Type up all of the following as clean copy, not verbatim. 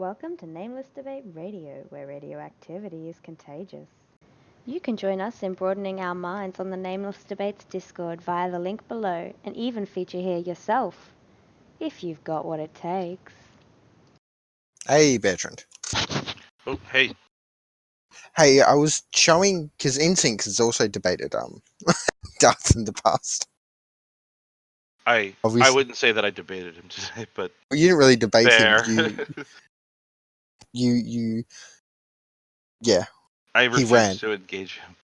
Welcome to Nameless Debate Radio, where radioactivity is contagious. You can join us in broadening our minds on the Nameless Debates Discord via the link below and even feature here yourself, if you've got what it takes. Hey, Bertrand. Oh, hey. Hey, I was showing, because NSYNC has also debated Darth in the past. I Obviously. wouldn't say that I debated him today, but Well, you didn't really debate fair. him. You yeah. I He refuse ran. to engage him.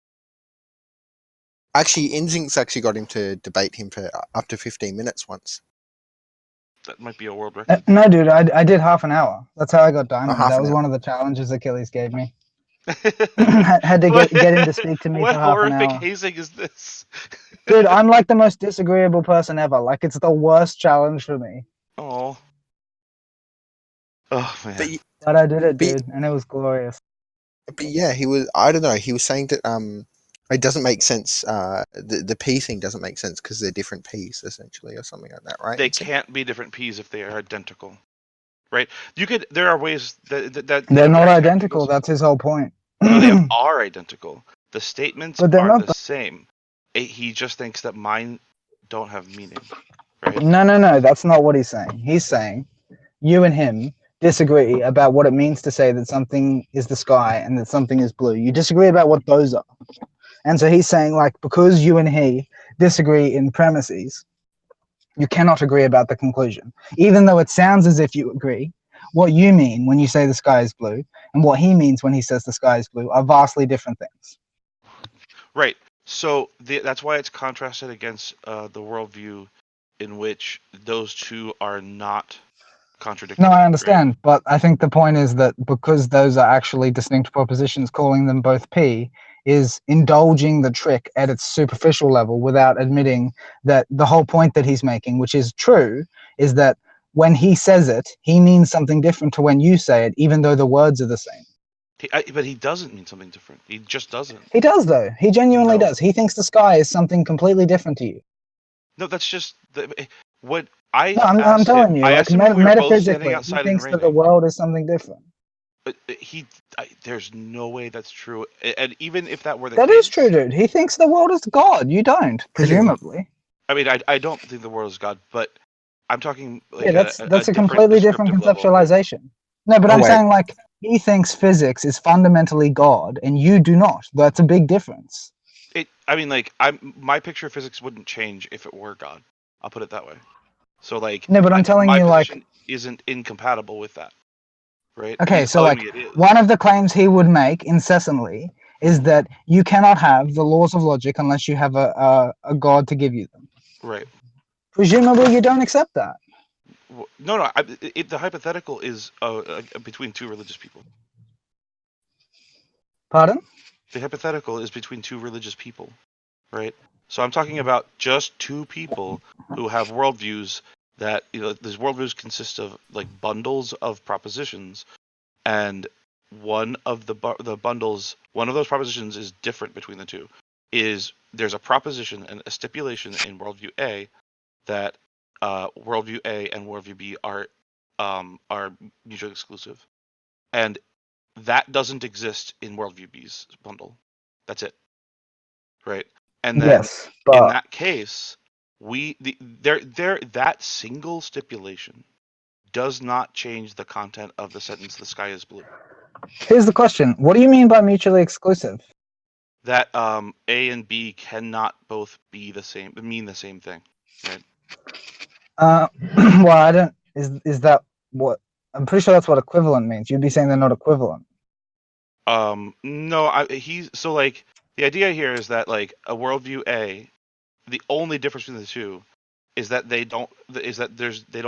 Actually, NSYNC's actually got him to debate him for up to 15 minutes once. That might be a world record. No, dude, I did half an hour. That's how I got diamond. half That an was hour. one of the challenges Achilles gave me. Had to get him to speak to me what for half an horrific hour. hazing is this? Dude, I'm like the most disagreeable person ever. Like, it's the worst challenge for me. Oh. Oh, man. But I did it, dude, and it was glorious. But yeah, he was. I don't know. He was saying that it doesn't make sense. The P thing doesn't make sense because they're different P's essentially, or something like that, right? They can't be different P's if they are identical, right? There are ways that They're not identical. That's his whole point. No, they are identical. The statements But they're are not the same. He just thinks that mine don't have meaning, right? No, that's not what he's saying. He's saying you and him disagree about what it means to say that something is the sky and that something is blue. You disagree about what those are. And so he's saying, like, because you and he disagree in premises, you cannot agree about the conclusion. Even though it sounds as if you agree, what you mean when you say the sky is blue and what he means when he says the sky is blue are vastly different things. Right. So that's why it's contrasted against the worldview in which those two are not contradictory. No, I understand, right? but I think the point is that because those are actually distinct propositions, calling them both P is indulging the trick at its superficial level without admitting that the whole point that he's making, which is true, is that when he says it, he means something different to when you say it, even though the words are the same. But he doesn't mean something different. He just doesn't. He does, though. He genuinely No. does. He thinks the sky is something completely different to you. No, that's just what I. No, I'm telling you, like, metaphysically, he thinks that the world is something different. But there's no way that's true. And even if that were the case... That is true, dude. He thinks the world is God. You don't, presumably. I mean, I don't think the world is God, but I'm talking like that's a completely different conceptualization. No, but I'm saying, like, he thinks physics is fundamentally God, and you do not. That's a big difference. I mean, like, my picture of physics wouldn't change if it were God. I'll put it that way. So, like, no, but I'm telling you, like, isn't incompatible with that, right? Okay, so like, one of the claims he would make incessantly is that you cannot have the laws of logic unless you have a God to give you them. Right. Presumably, you don't accept that. No. The hypothetical is between two religious people. Pardon? The hypothetical is between two religious people, right? So I'm talking about just two people who have worldviews that, these worldviews consist of, like, bundles of propositions, and one of the bundles, one of those propositions is different between the two. There's a proposition and a stipulation in worldview A that worldview A and worldview B are mutually exclusive, and that doesn't exist in worldview B's bundle. That's it, right? And then in that case, that single stipulation does not change the content of the sentence "the sky is blue." Here's the question: what do you mean by mutually exclusive? That A and B cannot both mean the same thing, right? Well, I don't. Is that what? I'm pretty sure that's what equivalent means. You'd be saying they're not equivalent. No, so, like, the idea here is that, like, a worldview A, the only difference between the two is that they don't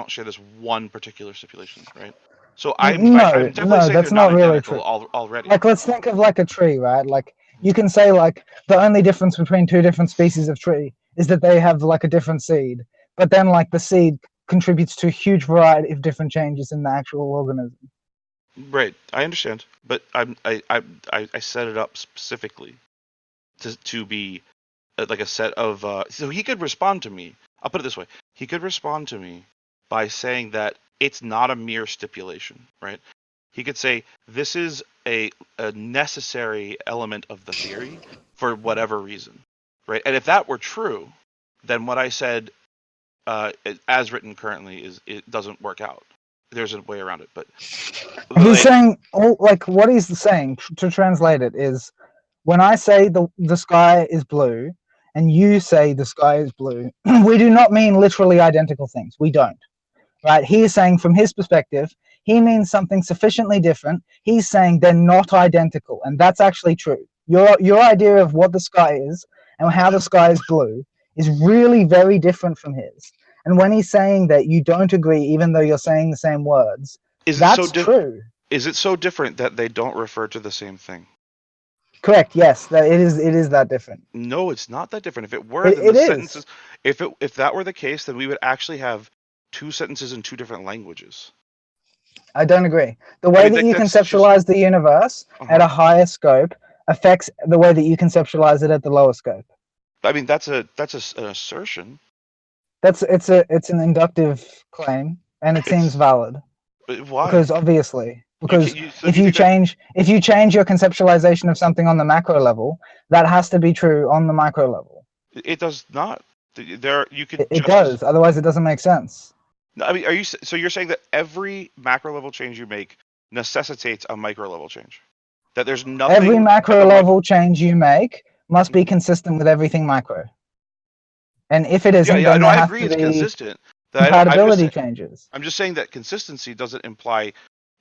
share this one particular stipulation, right? So I'm definitely saying that's not really true already. Like, let's think of, like, a tree, right? Like, you can say, like, the only difference between two different species of tree is that they have, like, a different seed, but then, like, the seed contributes to a huge variety of different changes in the actual organism. Right, I understand, but I set it up specifically to be like a set of so he could respond to me. I'll put it this way: he could respond to me by saying that it's not a mere stipulation, right? He could say, this is a necessary element of the theory for whatever reason, right? And if that were true, then what I said, as written currently, it doesn't work out. There's a way around it, but He's saying, what he's saying, to translate it, is when I say the sky is blue and you say the sky is blue, we do not mean literally identical things. We don't. Right? He is saying from his perspective, he means something sufficiently different. He's saying they're not identical, and that's actually true. Your idea of what the sky is and how the sky is blue is really very different from his. And when he's saying that you don't agree, even though you're saying the same words, that's true. Is it so different that they don't refer to the same thing? Correct. Yes, that it is that different. No, it's not that different. If it were, then the sentences. If that were the case, then we would actually have two sentences in two different languages. I don't agree. The way that you conceptualize the universe at a higher scope affects the way that you conceptualize it at the lower scope. I mean, that's an assertion. It's an inductive claim, and it seems valid. Why? Because if you change your conceptualization of something on the macro level, that has to be true on the micro level. It does not. It does. Otherwise, it doesn't make sense. I mean, you're saying that every macro level change you make necessitates a micro level change? That there's nothing. Every macro level change you make must be consistent with everything micro. And if it isn't, then there have to be consistent. Compatibility changes. I'm just saying that consistency doesn't imply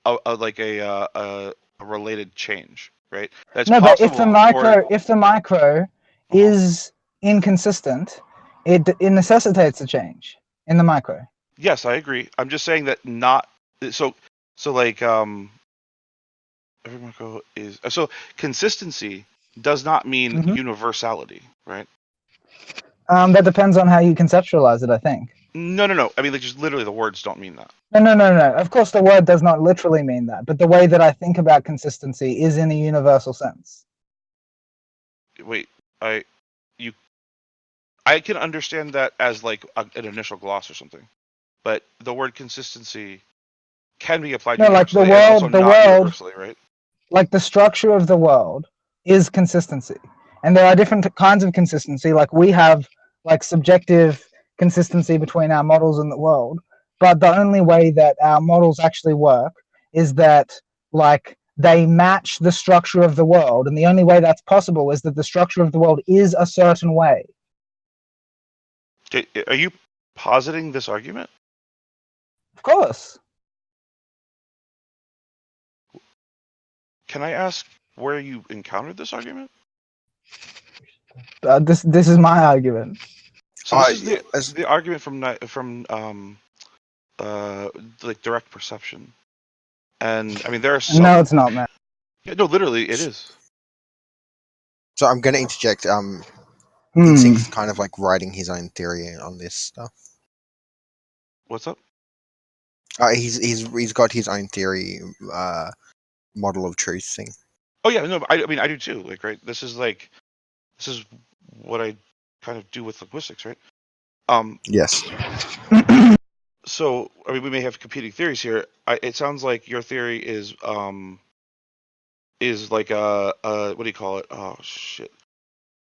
a related change, right? That's no, but if the micro is inconsistent, it necessitates a change in the micro. Yes, I agree. I'm just saying that every macro is consistency does not mean universality, right? That depends on how you conceptualize it, I think. No. I mean, just literally the words don't mean that. No. Of course, the word does not literally mean that, but the way that I think about consistency is in a universal sense. Wait, I can understand that as like an initial gloss or something, but the word consistency can be applied universally and also not universally, right? Like the structure of the world is consistency, and there are different kinds of consistency. Like we have like subjective consistency between our models and the world, but the only way that our models actually work is that like they match the structure of the world, and the only way that's possible is that the structure of the world is a certain way. Are you positing this argument? Of course. Can I ask where you encountered this argument? This is my argument. So this is the argument from like direct perception, and I mean there are some. No, it's not, man. Yeah, no, literally it is. So I'm going to interject. He's kind of like writing his own theory on this stuff. What's up? He's got his own theory, model of truth thing. Oh yeah, no, I mean I do too. Like, right, this is what I kind of do with linguistics, right? Yes. So I mean, we may have competing theories here. It sounds like your theory is like what do you call it? Oh shit.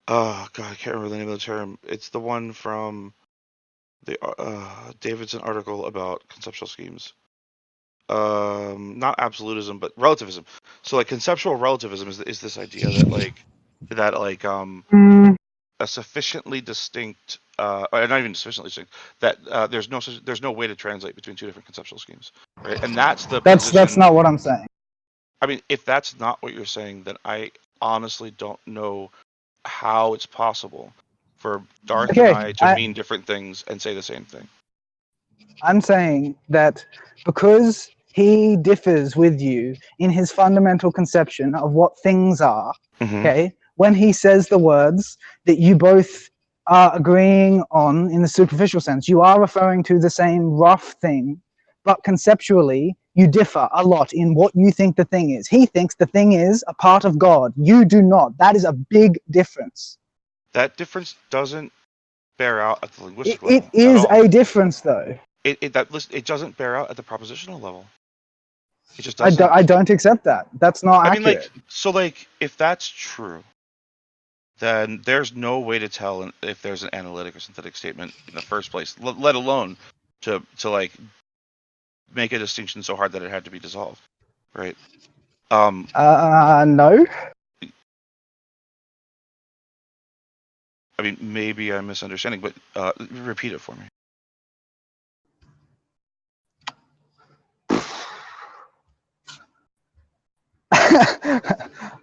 Oh god, I can't remember the name of the term. It's the one from the Davidson article about conceptual schemes. Not absolutism, but relativism. So like conceptual relativism is this idea that a sufficiently distinct, not even sufficiently distinct, that there's no way to translate between two different conceptual schemes, right? And that's not what I'm saying. I mean, if that's not what you're saying, then I honestly don't know how it's possible for Darth and I to mean different things and say the same thing. I'm saying that because he differs with you in his fundamental conception of what things are, okay, when he says the words that you both are agreeing on in the superficial sense, you are referring to the same rough thing, but conceptually you differ a lot in what you think the thing is. He thinks the thing is a part of God. You do not. That is a big difference. That difference doesn't bear out at the linguistic level. It is a difference, though. It doesn't bear out at the propositional level. It just doesn't. I don't accept that. That's not I mean, accurate. if that's true, then there's no way to tell if there's an analytic or synthetic statement in the first place, let alone to like make a distinction so hard that it had to be dissolved, right? No. I mean, maybe I'm misunderstanding, but repeat it for me.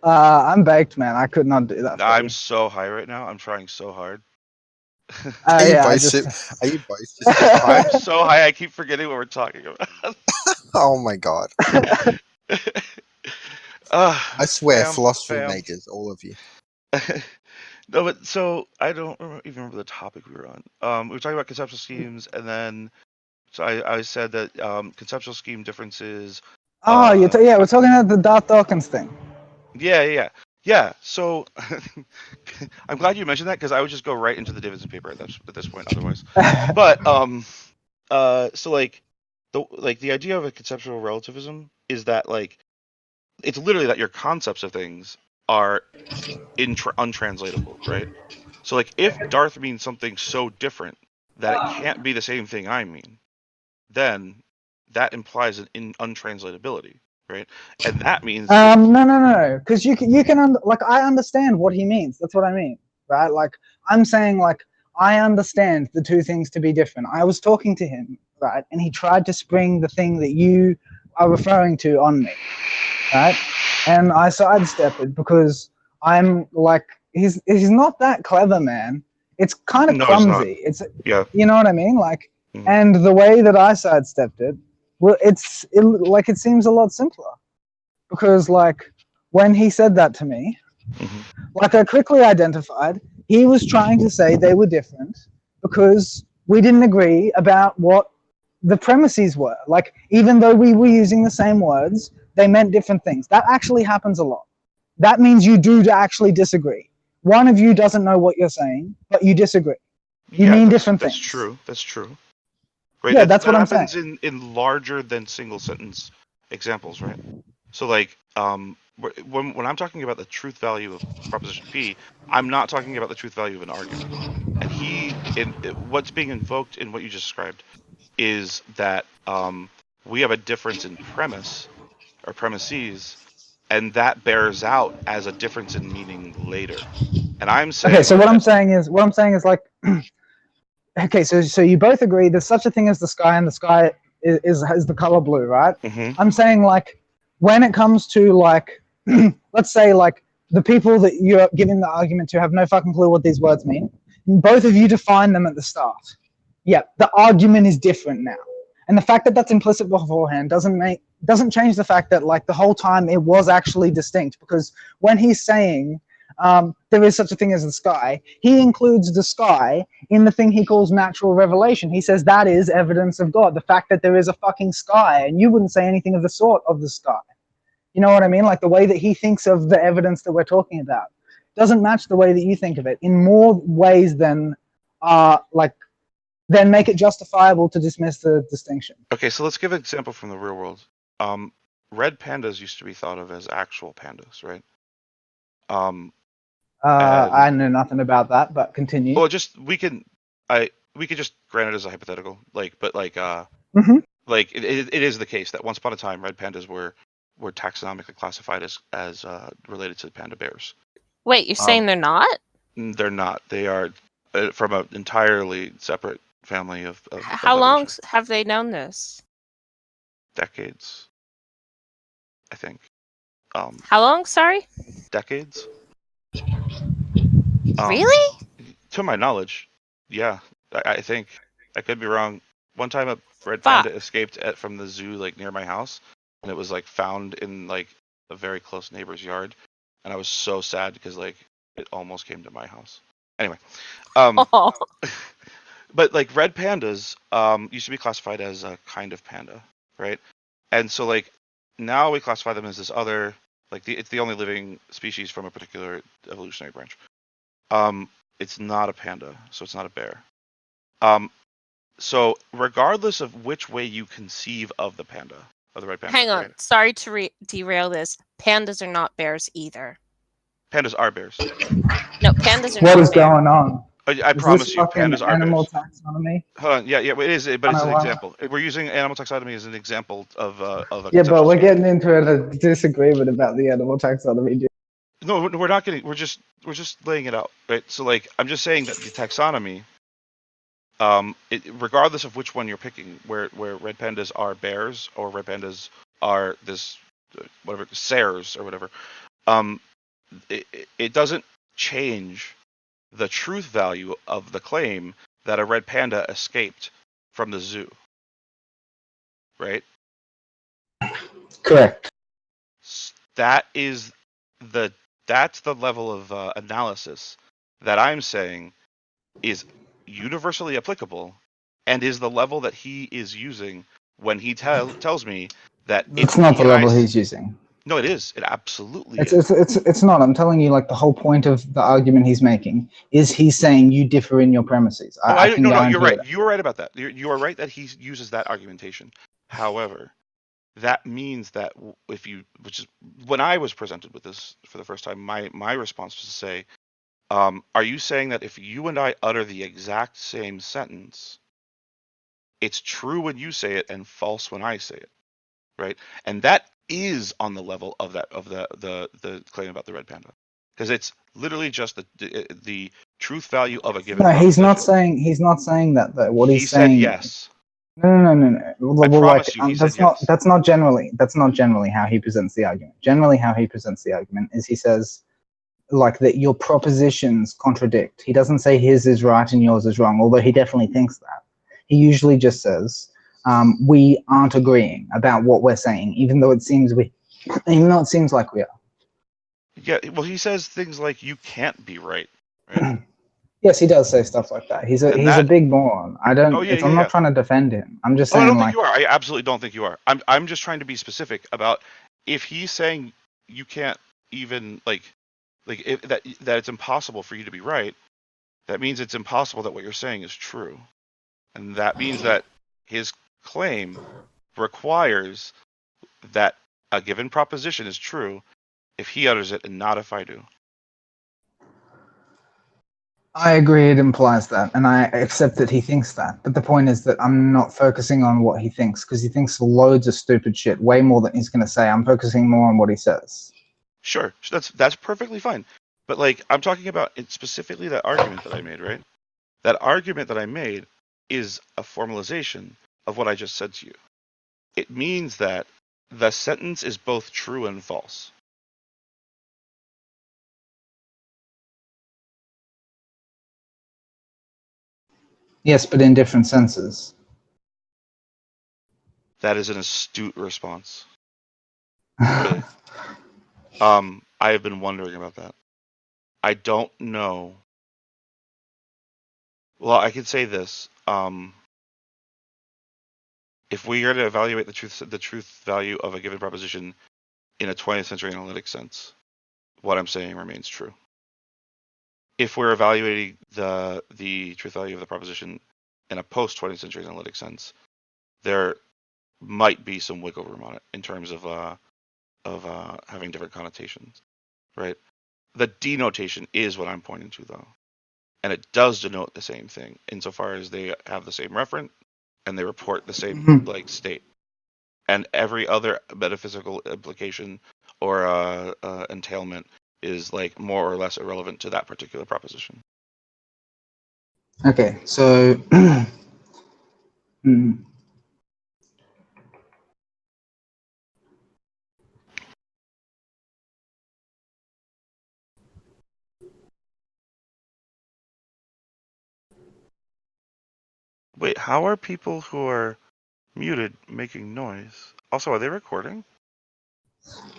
I'm baked, man. I could not do that. I'm so high right now. I'm trying so hard. Are you Yeah, both just I'm so high. I keep forgetting what we're talking about. Oh my god! I swear, philosophy majors, all of you. No, but so I don't even remember the topic we were on. We were talking about conceptual schemes, and then so I said that conceptual scheme differences. Oh, we're talking about the Darth Dawkins thing. Yeah. So I'm glad you mentioned that because I would just go right into the Davidson paper at this point, otherwise. But so like the idea of a conceptual relativism is that like it's literally that your concepts of things are untranslatable, right? So like if Darth means something so different that it can't be the same thing I mean, then that implies an untranslatability, right? And that means no, because you can like I understand what he means. That's what I mean, right? Like I'm saying, like I understand the two things to be different. I was talking to him, right, and he tried to spring the thing that you are referring to on me, right? And I sidestepped it because I'm like he's not that clever, man. It's kind of clumsy. It's yeah. You know what I mean? Like, and the way that I sidestepped it, well, it seems a lot simpler. Because like when he said that to me, like I quickly identified he was trying to say they were different because we didn't agree about what the premises were. Like even though we were using the same words, they meant different things. That actually happens a lot. That means you do actually disagree. One of you doesn't know what you're saying, but you disagree. You mean different things. That's true. Right? Yeah, that's what I'm saying. That happens in larger than single sentence examples, right? So like when I'm talking about the truth value of proposition P, I'm not talking about the truth value of an argument. And what's being invoked in what you just described is that we have a difference in premise or premises, and that bears out as a difference in meaning later. And I'm saying okay. So what I'm saying is like okay. So you both agree there's such a thing as the sky, and the sky is the color blue, right? I'm saying like when it comes to like let's say like the people that you're giving the argument to have no fucking clue what these words mean. Both of you define them at the start. Yeah, the argument is different now, and the fact that that's implicit beforehand doesn't change the fact that like the whole time it was actually distinct. Because when he's saying there is such a thing as the sky, he includes the sky in the thing he calls natural revelation. He says that is evidence of God, the fact that there is a fucking sky, and you wouldn't say anything of the sort of the sky. You know what I mean? Like the way that he thinks of the evidence that we're talking about doesn't match the way that you think of it in more ways than then make it justifiable to dismiss the distinction. Okay, so let's give an example from the real world. Red pandas used to be thought of as actual pandas, right? I know nothing about that, but continue. Well, we could just grant it as a hypothetical, like it is the case that once upon a time red pandas were taxonomically classified as related to panda bears. Wait, you're saying they're not? They're not. They are from an entirely separate family of How long have they known this? Decades, I think. How long? Sorry. Decades. Really? To my knowledge, yeah. I think I could be wrong. One time a red panda escaped from the zoo like near my house, and it was like found in like a very close neighbor's yard, and I was so sad because like it almost came to my house. Anyway, but like red pandas used to be classified as a kind of panda, right? And so like now we classify them as this other, like it's the only living species from a particular evolutionary branch. It's not a panda, so it's not a bear. So regardless of which way you conceive of the panda, of the red panda. Hang on. Right? Sorry to derail this. Pandas are not bears either. Pandas are bears. No, pandas are What not is bears. going on? I Is promise this you, fucking pandas are animal bears. taxonomy? Hold on, yeah, it is, but it's an 101? example. We're using animal taxonomy as an example of a Yeah, but conceptual we're scheme. getting into a disagreement about the animal taxonomy. Dude. No, we're not getting. We're just laying it out, right? So, like, I'm just saying that the taxonomy, regardless of which one you're picking, where red pandas are bears or red pandas are this whatever sares or whatever, it doesn't change the truth value of the claim that a red panda escaped from the zoo, right? Correct. That's the level of analysis that I'm saying is universally applicable, and is the level that he is using when he tells me that It's not the level he's using. No, it is. It absolutely It's, is. it's not. I'm telling you, like, the whole point of the argument he's making is he's saying you differ in your premises. No, you're right. You are right about that. You are right that he uses that argumentation. However, that means that which is when I was presented with this for the first time, my response was to say, are you saying that if you and I utter the exact same sentence, it's true when you say it and false when I say it, right? And that is on the level of the claim about the red panda, because it's literally just the truth value of a given. No, he's not saying that though. What he he's said saying, yes. No. Well, promise you, he said yes. That's not generally how he presents the argument. Generally, how he presents the argument is he says, like, that your propositions contradict. He doesn't say his is right and yours is wrong, although he definitely thinks that. He usually just says, we aren't agreeing about what we're saying, even though it seems like we are. Yeah, well, he says things like you can't be right. Yes, he does say stuff like that. He's a big moron. I'm not trying to defend him. I'm just saying. I don't think you are. I absolutely don't think you are. I'm just trying to be specific about if he's saying you can't even that it's impossible for you to be right. That means it's impossible that what you're saying is true, and that means that his claim requires that a given proposition is true if he utters it and not if I do. I agree, it implies that, and I accept that he thinks that. But the point is that I'm not focusing on what he thinks, because he thinks loads of stupid shit, way more than he's going to say. I'm focusing more on what he says. Sure, that's perfectly fine. But, like, I'm talking about specifically that argument that I made, right? That argument that I made is a formalization of what I just said to you. It means that the sentence is both true and false. Yes, but in different senses. That is an astute response. Really. I have been wondering about that. I don't know. Well, I could say this. If we are to evaluate the truth value of a given proposition in a 20th century analytic sense, what I'm saying remains true. If we're evaluating the truth value of the proposition in a post 20th century analytic sense, there might be some wiggle room on it in terms of having different connotations, right? The denotation is what I'm pointing to, though, and it does denote the same thing insofar as they have the same referent and they report the same state, and every other metaphysical implication or entailment is more or less irrelevant to that particular proposition. Okay, so Wait, how are people who are muted making noise? Also, are they recording?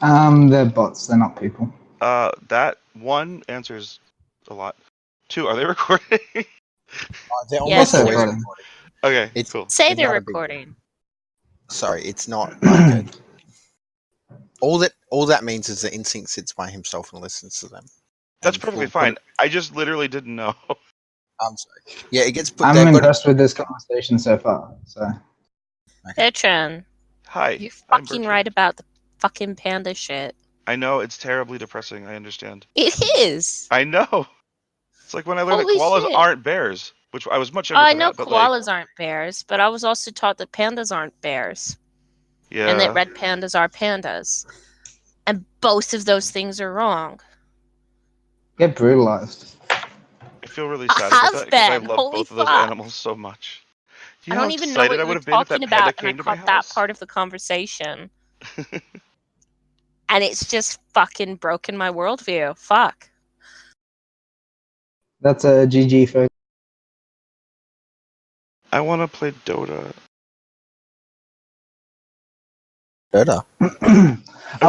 They're bots, they're not people. That one answers a lot. Two, are they recording? They're Yes, almost they're always recording. Okay, It's cool. Say it's they're not a big deal. recording. Sorry, it's not like all that means is the instinct sits by himself and listens to them. That's And perfectly we'll fine. I just literally didn't know. I'm sorry. Yeah, it gets put. I'm impressed with this conversation so far. So. Etran. Hi, You're I'm fucking Bertrand. right about the fucking panda shit. I know it's terribly depressing. I understand. It is. I know. It's like when I learned that Holy koalas shit. aren't bears, which I was much Oh, younger I for know that. But like, koalas aren't bears, but I was also taught that pandas aren't bears. And that yeah, red pandas are pandas. And both of those things are wrong. Get brutalized. I feel really I sad about that have because I been. love Holy both of those fuck. animals so much. Do I you know how don't even know excited what I you would were have been if that talking panda about, and I came to my caught that house? part of the conversation. And it's just fucking broken my worldview. Fuck. That's a GG for. I want to play Dota. Dota. I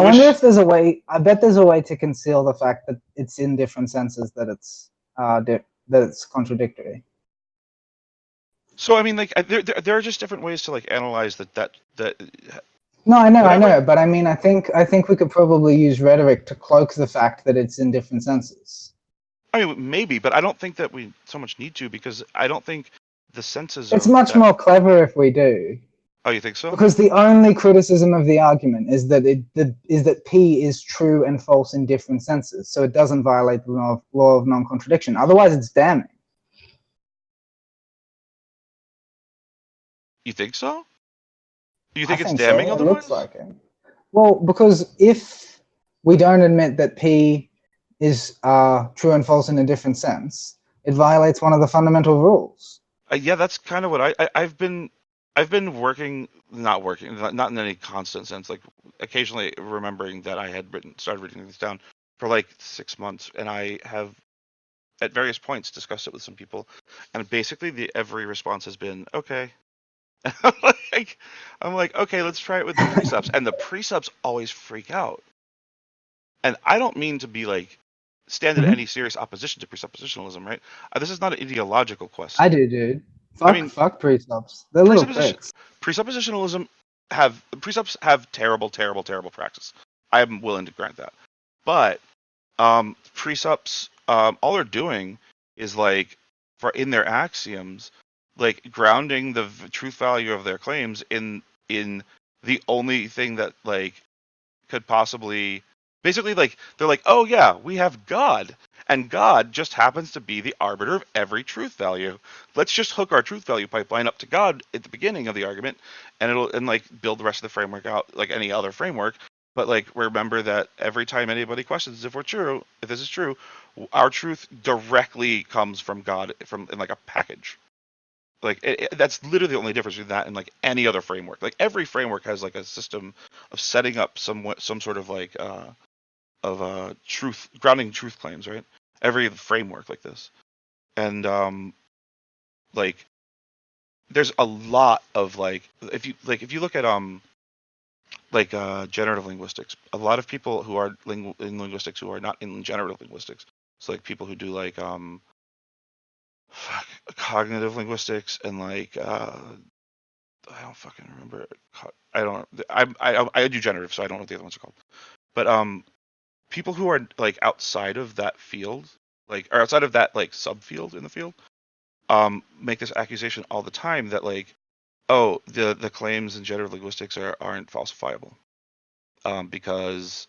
wish- wonder if there's a way. I bet there's a way to conceal the fact that it's in different senses, that it's that it's contradictory. So I mean, like, there are just different ways to like analyze that. No, I know, Whatever. but I mean, I think we could probably use rhetoric to cloak the fact that it's in different senses. I mean, maybe, but I don't think that we so much need to because I don't think the senses It's of much that. more clever if we do, Oh, you think so? because the only criticism of the argument is that that P is true and false in different senses, so it doesn't violate the law of non-contradiction. Otherwise, it's damning. You think so? Do you I think it's think damning so. It looks otherwise? like it. Well, because if we don't admit that P is true and false in a different sense, it violates one of the fundamental rules. Yeah, that's kind of what I've been working, not in any constant sense, like occasionally remembering that I had started writing this down for like 6 months, and I have at various points discussed it with some people, and basically every response has been okay. I'm like, okay, let's try it with the precepts, and the precepts always freak out. And I don't mean to be like stand in Mhm. any serious opposition to presuppositionalism, right? This is not an ideological question. I do, dude. I mean, Fuck precepts. They're little presupposition pricks. presuppositionalism precepts have terrible, terrible, terrible practice. I am willing to grant that. But precepts, all they're doing is like in their axioms, like grounding the truth value of their claims in the only thing that like could possibly basically like they're like, oh yeah, we have God, and God just happens to be the arbiter of every truth value. Let's just hook our truth value pipeline up to God at the beginning of the argument, and it'll like build the rest of the framework out like any other framework. But like remember that every time anybody questions if this is true, our truth directly comes from God from in like a package. Like that's literally the only difference between that and like any other framework. Like every framework has like a system of setting up some sort of like truth grounding truth claims, right? Every framework like this, and like there's a lot of like if you look at generative linguistics, a lot of people who are in linguistics who are not in generative linguistics, so like people who do like cognitive linguistics and like I don't fucking remember. I don't. I do generative, so I don't know what the other ones are called. But people who are like outside of that field, like or outside of that like subfield in the field, make this accusation all the time that like, oh, the claims in generative linguistics aren't falsifiable, because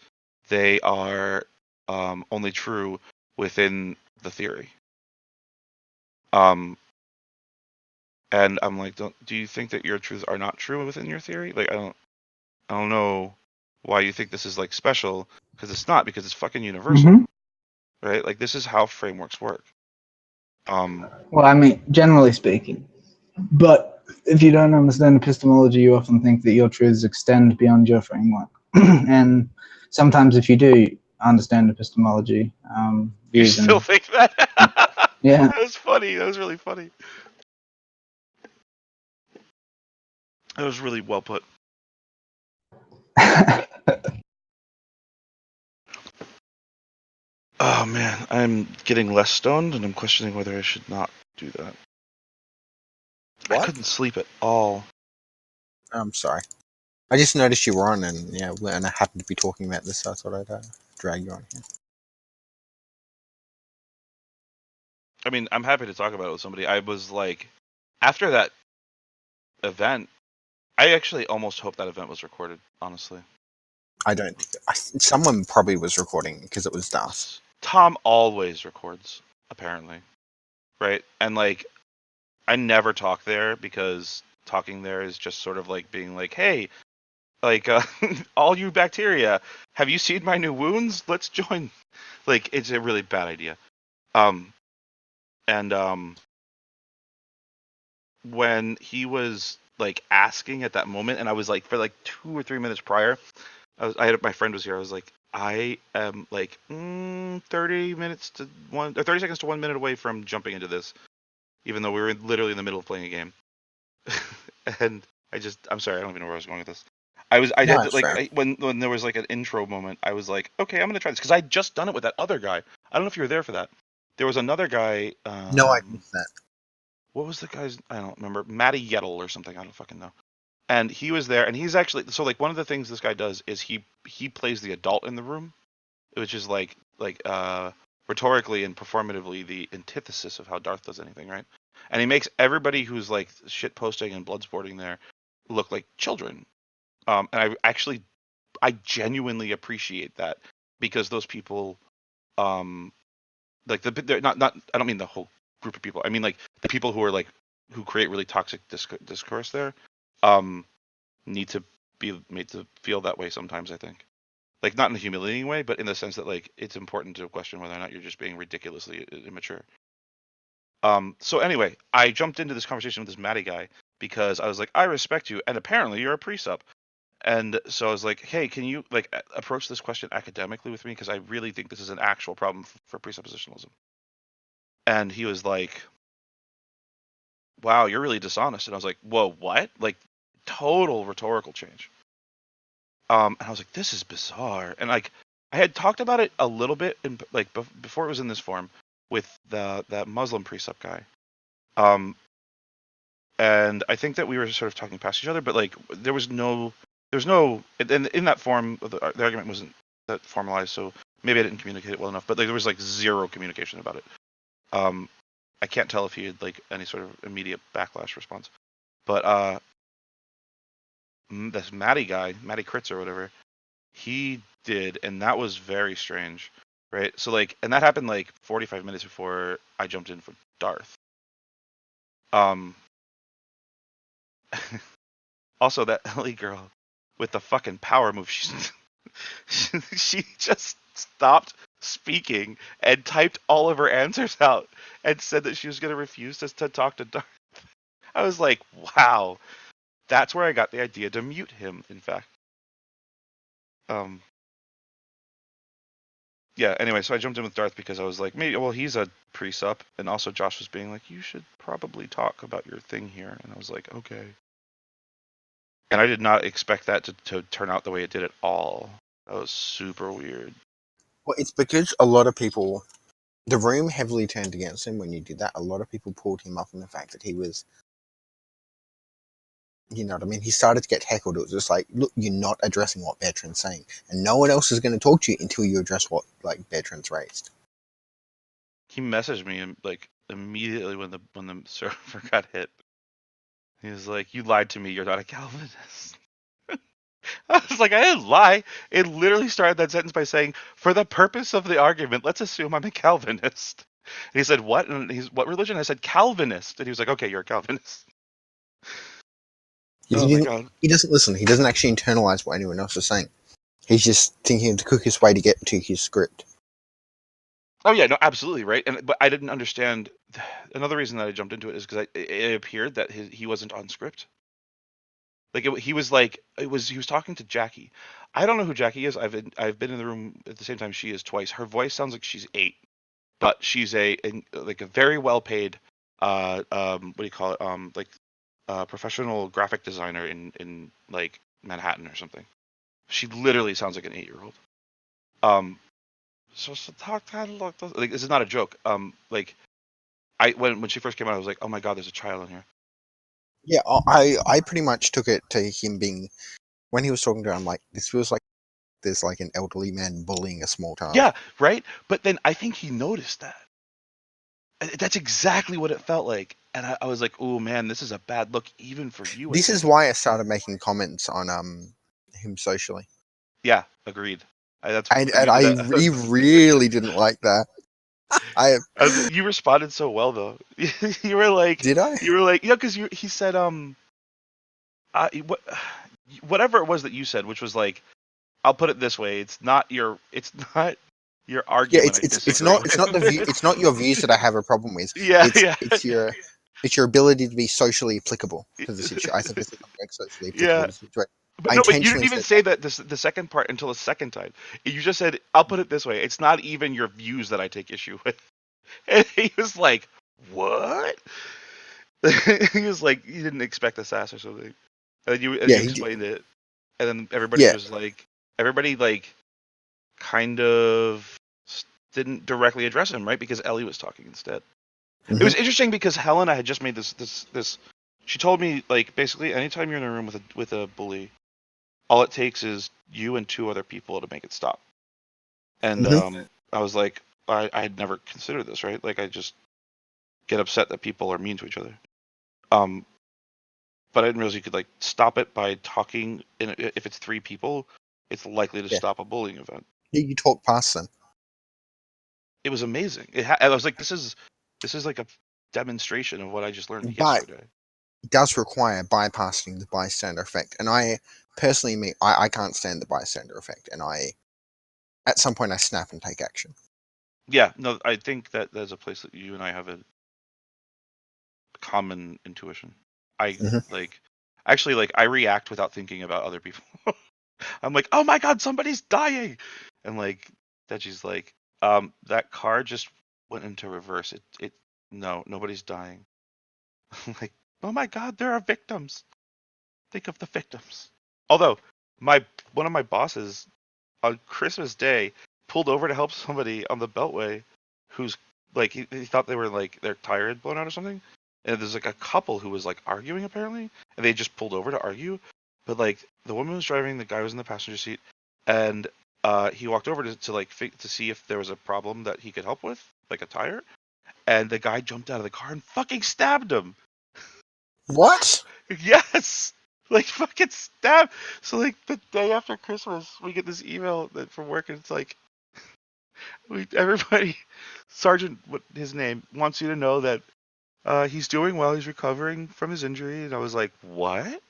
they are only true within the theory. And I'm like, do you think that your truths are not true within your theory? Like, I don't know why you think this is like special, because it's not, because it's fucking universal, right? Like this is how frameworks work. Well, I mean, generally speaking. But if you don't understand epistemology, you often think that your truths extend beyond your framework. And sometimes if you do understand epistemology, You views still and think that? yeah. That was funny. That was really funny. That was really well put. Oh man, I'm getting less stoned, and I'm questioning whether I should not do that. What? I couldn't sleep at all. I'm sorry. I just noticed you were on, and yeah, and I happened to be talking about this, so I thought I'd drag you on here. I mean, I'm happy to talk about it with somebody. I was like, after that event, I actually almost hope that event was recorded, honestly. I don't. Someone probably was recording because it was Darth. Tom always records, apparently, right? And like, I never talk there because talking there is just sort of like being like, hey, like, all you bacteria, have you seen my new wounds? Let's join. Like, it's a really bad idea. And when he was like asking at that moment, and I was like, for like 2 or 3 minutes prior, my friend was here. I was like, I am like 30 minutes to 30 seconds to 1 minute away from jumping into this, even though we were literally in the middle of playing a game. And I'm sorry, I don't even know where I was going with this. When there was like an intro moment, I was like, okay, I'm gonna try this because I'd just done it with that other guy. I don't know if you were there for that. There was another guy. No, I missed that. What was the guy's? I don't remember. Matty Yettle or something. I don't fucking know. And he was there, and he's actually like one of the things this guy does is he plays the adult in the room, which is like rhetorically and performatively the antithesis of how Darth does anything, right? And he makes everybody who's like shit posting and blood sporting there look like children. And I genuinely appreciate that because those people, like they're not I don't mean the whole group of people. I mean like the people who are like who create really toxic discourse there, need to be made to feel that way sometimes. I think, like not in a humiliating way, but in the sense that like it's important to question whether or not you're just being ridiculously immature. So anyway, I jumped into this conversation with this Matty guy because I was like, I respect you, and apparently you're a presup. And so I was like, hey, can you like approach this question academically with me? Because I really think this is an actual problem for presuppositionalism. And he was like, wow, you're really dishonest. And I was like, whoa, what? Like, total rhetorical change. And I was like, this is bizarre. And like, I had talked about it a little bit in like before it was in this form with that Muslim presup guy. And I think that we were sort of talking past each other, but like, there was no, and in that form, the argument wasn't that formalized, so maybe I didn't communicate it well enough. But like, there was like zero communication about it. I can't tell if he had like any sort of immediate backlash response. But this Matty guy, Matty Kritz or whatever, he did, and that was very strange, right? So like, and that happened like 45 minutes before I jumped in for Darth. Also, that Ellie girl with the fucking power move, she just stopped speaking and typed all of her answers out and said that she was going to refuse to talk to Darth. I was like, wow, that's where I got the idea to mute him, in fact. Yeah, anyway, so I jumped in with Darth because I was like, maybe, well, he's a presup, and also Josh was being like, you should probably talk about your thing here, and I was like, okay. And I did not expect that to turn out the way it did at all. That was super weird. Well, it's because a lot of people, the room heavily turned against him when you did that. A lot of people pulled him up on the fact that he was, you know what I mean? He started to get heckled. It was just like, look, you're not addressing what Bertrand's saying, and no one else is going to talk to you until you address what like Bertrand's raised. He messaged me like immediately when the server got hit. He was like, "You lied to me. You're not a Calvinist." I was like, "I didn't lie." It literally started that sentence by saying, "For the purpose of the argument, let's assume I'm a Calvinist." And he said, "What?" And he's, "What religion?" I said, "Calvinist." And he was like, "Okay, you're a Calvinist." He doesn't listen. He doesn't actually internalize what anyone else is saying. He's just thinking of the quickest way to get to his script. Oh yeah, no, absolutely right. But I didn't understand. Another reason that I jumped into it is because it appeared that he wasn't on script. Like he was talking to Jackie. I don't know who Jackie is. I've been in the room at the same time she is twice. Her voice sounds like she's 8, but she's a very well paid what do you call it, professional graphic designer in like Manhattan or something. She literally sounds like an 8-year-old. So talk like this is not a joke. Like when she first came out, I was like, oh my god, there's a child in here. Yeah, I pretty much took it to him being, when he was talking to her, I'm like, this feels like there's like an elderly man bullying a small child. Yeah, right. But then I think he noticed that. That's exactly what it felt like. And I was like, oh man, this is a bad look even for you. This is why I started making comments on him socially. Yeah, agreed. He really didn't like that. You responded so well though. You were like, Did I? yeah, because he said whatever it was that you said, which was like, I'll put it this way, it's not your Yeah, argument. it's not the view. It's not your views that I have a problem with. Yeah, It's your ability to be socially applicable to the situation. I think this is not socially applicable to the situation. But no, but you didn't even say that the second part until the second time. You just said, I'll put it this way, it's not even your views that I take issue with. And he was like, what? He was like, he didn't expect the sass or something. And you explained it. And then everybody was like, kind of didn't directly address him, right? Because Ellie was talking instead. Mm-hmm. It was interesting because Helena had just made this. She told me, like, basically anytime you're in a room with a bully, all it takes is you and 2 other people to make it stop. And I was like, I had never considered this, right? Like, I just get upset that people are mean to each other. But I didn't realize you could like stop it by talking. If it's 3 people, it's likely to stop a bullying event. You talk past them. It was amazing. I was like, this is like a demonstration of what I just learned yesterday. It does require bypassing the bystander effect, and I personally I can't stand the bystander effect, and at some point I snap and take action. Yeah, no, I think that there's a place that you and I have a common intuition. I react without thinking about other people. I'm like, oh my god, somebody's dying, and like Deji's like, that car just went into reverse. No, nobody's dying. I'm like, oh my god, there are victims. Think of the victims. Although one of my bosses on Christmas Day pulled over to help somebody on the Beltway who's like he thought they were like their tire had blown out or something. And there's like a couple who was like arguing apparently, and they just pulled over to argue. But like the woman was driving, the guy was in the passenger seat, and he walked over to see if there was a problem that he could help with, like a tire. And the guy jumped out of the car and fucking stabbed him. What? Yes, like fucking stab. So like the day after Christmas, we get this email from work, and it's like, everybody, Sergeant, what his name, wants you to know that he's doing well. He's recovering from his injury. And I was like, what?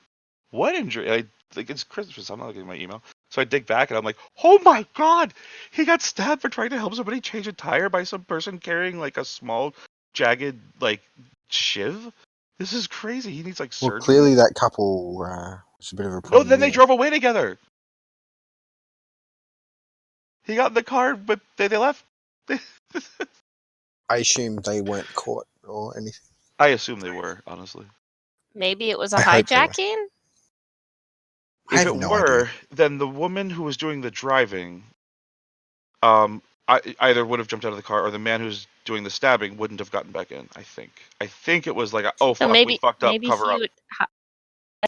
What injury? It's Christmas. I'm not looking at my email. So I dig back and I'm like, oh my god, he got stabbed for trying to help somebody change a tire by some person carrying like a small, jagged like shiv. This is crazy. He needs like surgery. Well, clearly that couple was a bit of a problem. Oh, then they drove away together. He got in the car, but they left. I assume they weren't caught or anything. I assume they were, honestly. Maybe it was a I hope so. hijacking? If it were, then the woman who was doing the driving, either would have jumped out of the car, or the man who's doing the stabbing wouldn't have gotten back in. I think it was like, we fucked up, cover up.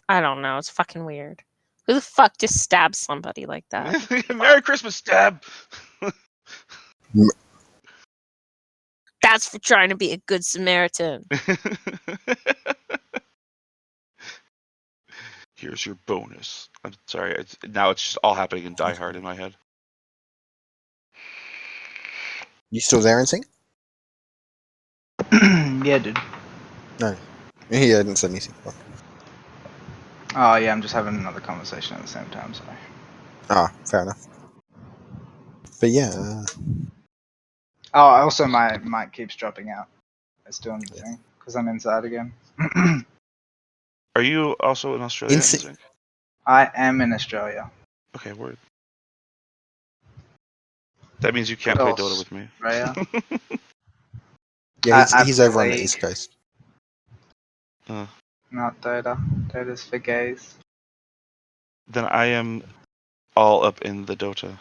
I don't know. It's fucking weird. Who the fuck just stabs somebody like that? Merry Christmas, stab. That's for trying to be a good Samaritan. Here's your bonus. I'm sorry. Now it's just all happening in Die Hard in my head. You still there, NSYNC? Yeah, dude. No. He hadn't said anything. Oh, yeah, I'm just having another conversation at the same time, so. Ah, fair enough. But yeah. Oh, also my mic keeps dropping out. It's doing the thing, because I'm inside again. Are you also in Australia? I am in Australia. Okay, word. That means you can't play Dota with me. Right? Yeah, he's over on the East Coast. Not Dota. Dota's for gays. Then I am all up in the Dota.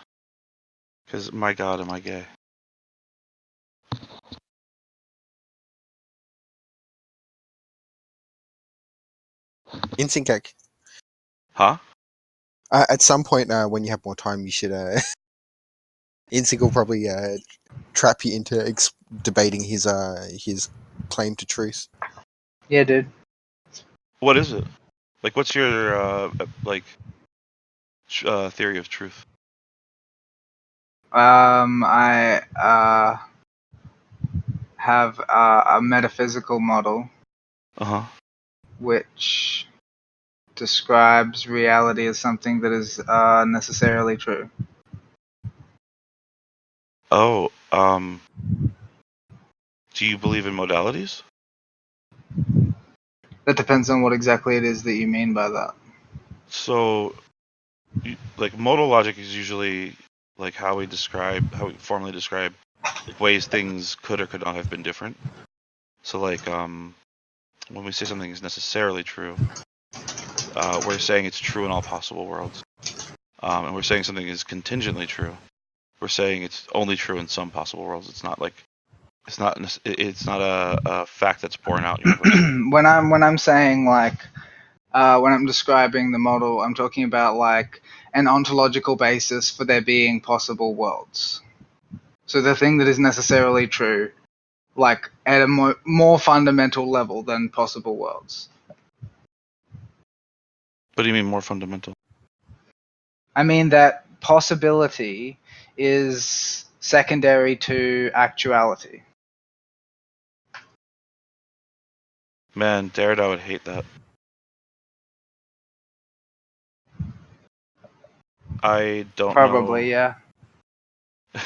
Because my god, am I gay. NSYNC. Huh? At some point, when you have more time, you should. NSYNC will probably trap you into debating his claim to truth. Yeah, dude. What is it? Like, what's your theory of truth? I have a metaphysical model Uh-huh. which describes reality as something that is necessarily true. Oh, do you believe in modalities? That depends on what exactly it is that you mean by that. So, like, modal logic is usually like how we formally describe ways things could or could not have been different. So, like, when we say something is necessarily true, we're saying it's true in all possible worlds. And we're saying something is contingently true. We're saying it's only true in some possible worlds. It's not a fact that's borne out universally. when I'm saying like when I'm describing the model, I'm talking about like an ontological basis for there being possible worlds. So the thing that is necessarily true, like at a more fundamental level than possible worlds. What do you mean more fundamental? I mean that possibility is secondary to actuality. Man, Derrida would hate that. I don't Probably, know. yeah.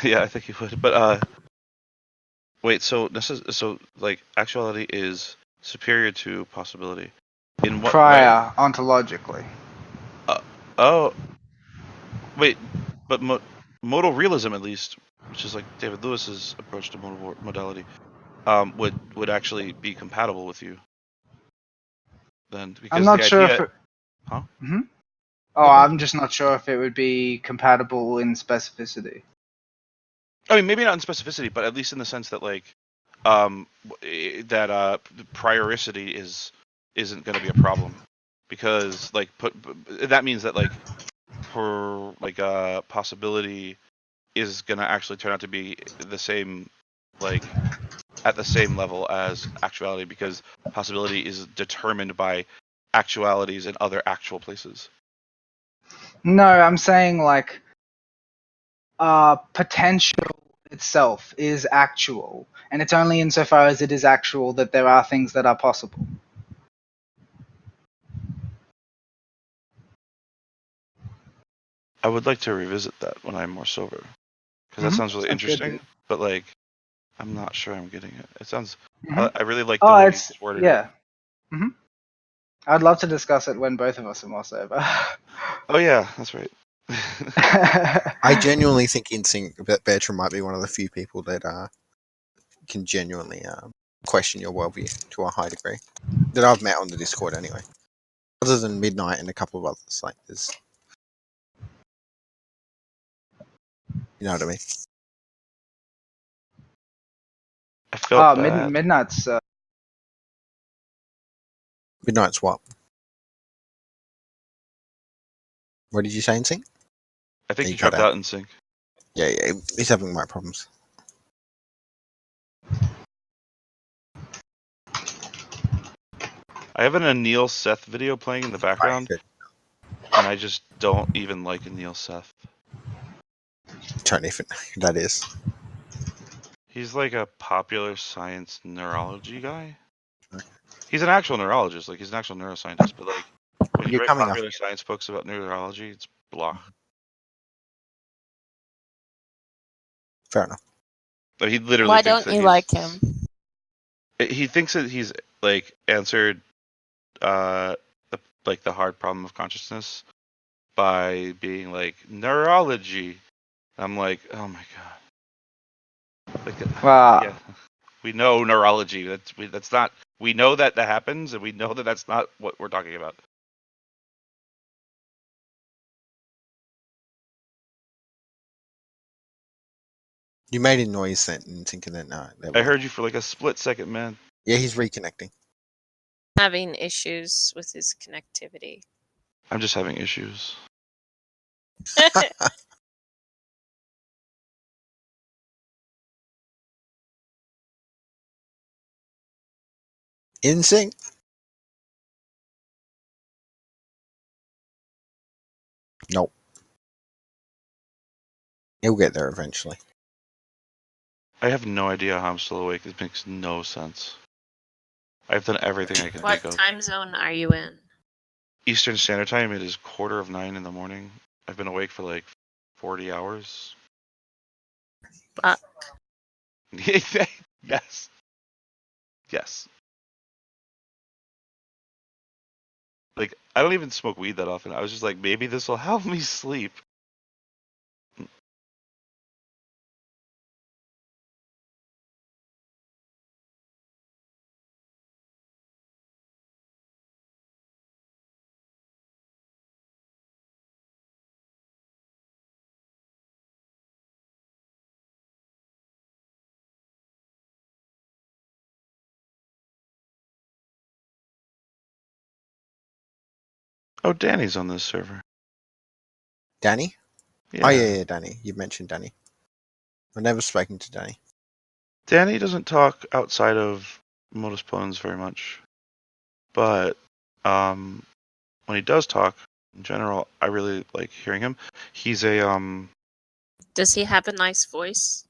Yeah, I think he would. But wait. So like actuality is superior to possibility. In what way? Prior ontologically. Oh, wait. But modal realism, at least, which is like David Lewis's approach to modality, would actually be compatible with you. Then, I'm because the not sure if idea, it, huh? Oh, Okay. I'm just not sure if it would be compatible in specificity. I mean, maybe not in specificity, but at least in the sense that like that prioricity isn't going to be a problem, because like that means that like possibility is going to actually turn out to be the same, like at the same level as actuality, because possibility is determined by actualities in other actual places. No, I'm saying like potential itself is actual, and it's only insofar as it is actual that there are things that are possible. I would like to revisit that when I'm more sober, because that sounds really Sounds good, interesting. dude. But like, I'm not sure I'm getting it. It sounds. Mhm. I really like the Oh, way you it's just worded it. yeah. I'd love to discuss it when both of us are more sober. Oh yeah, that's right. I genuinely think InSync that Bertram might be one of the few people that can genuinely question your worldview to a high degree that I've met on the Discord anyway. Other than Midnight and a couple of others, like there's, you know what I mean. I felt oh, bad. Midnight's. Midnight's what? What did you say, InSync? I think You you cut dropped out in sync. Yeah, he's having mic problems. I have an Anil Seth video playing in the background, and I just don't even like Anil Seth. Don't even know who that is. He's like a popular science neurology guy. He's an actual neurologist, like he's an actual neuroscientist, but like when you You're write coming popular science books about neurology, it's blah. Fair enough. But he literally Why thinks don't that you like him? he thinks that he's like answered the hard problem of consciousness by being like neurology. I'm like, oh my god. Like, Well, yeah, we know neurology. That's not. We know that happens, and we know that that's not what we're talking about. You made a noise then and thinking that no. I heard you for like a split second, man. Yeah, he's reconnecting. Having issues with his connectivity. I'm just having issues. InSync. He'll get there eventually. I have no idea how I'm still awake. It makes no sense. I've done everything I can What think of. time zone are you in? Eastern Standard Time. It is 9:15 in the morning. I've been awake for like 40 hours. Fuck. Yes. Yes. Like, I don't even smoke weed that often. I was just like, maybe this will help me sleep. Oh, Danny's on this server. Danny? Yeah. Oh, yeah, Danny. You mentioned Danny. I've never spoken to Danny. Danny doesn't talk outside of Modus Ponens very much. But when he does talk, in general, I really like hearing him. He's a Does he have a nice voice?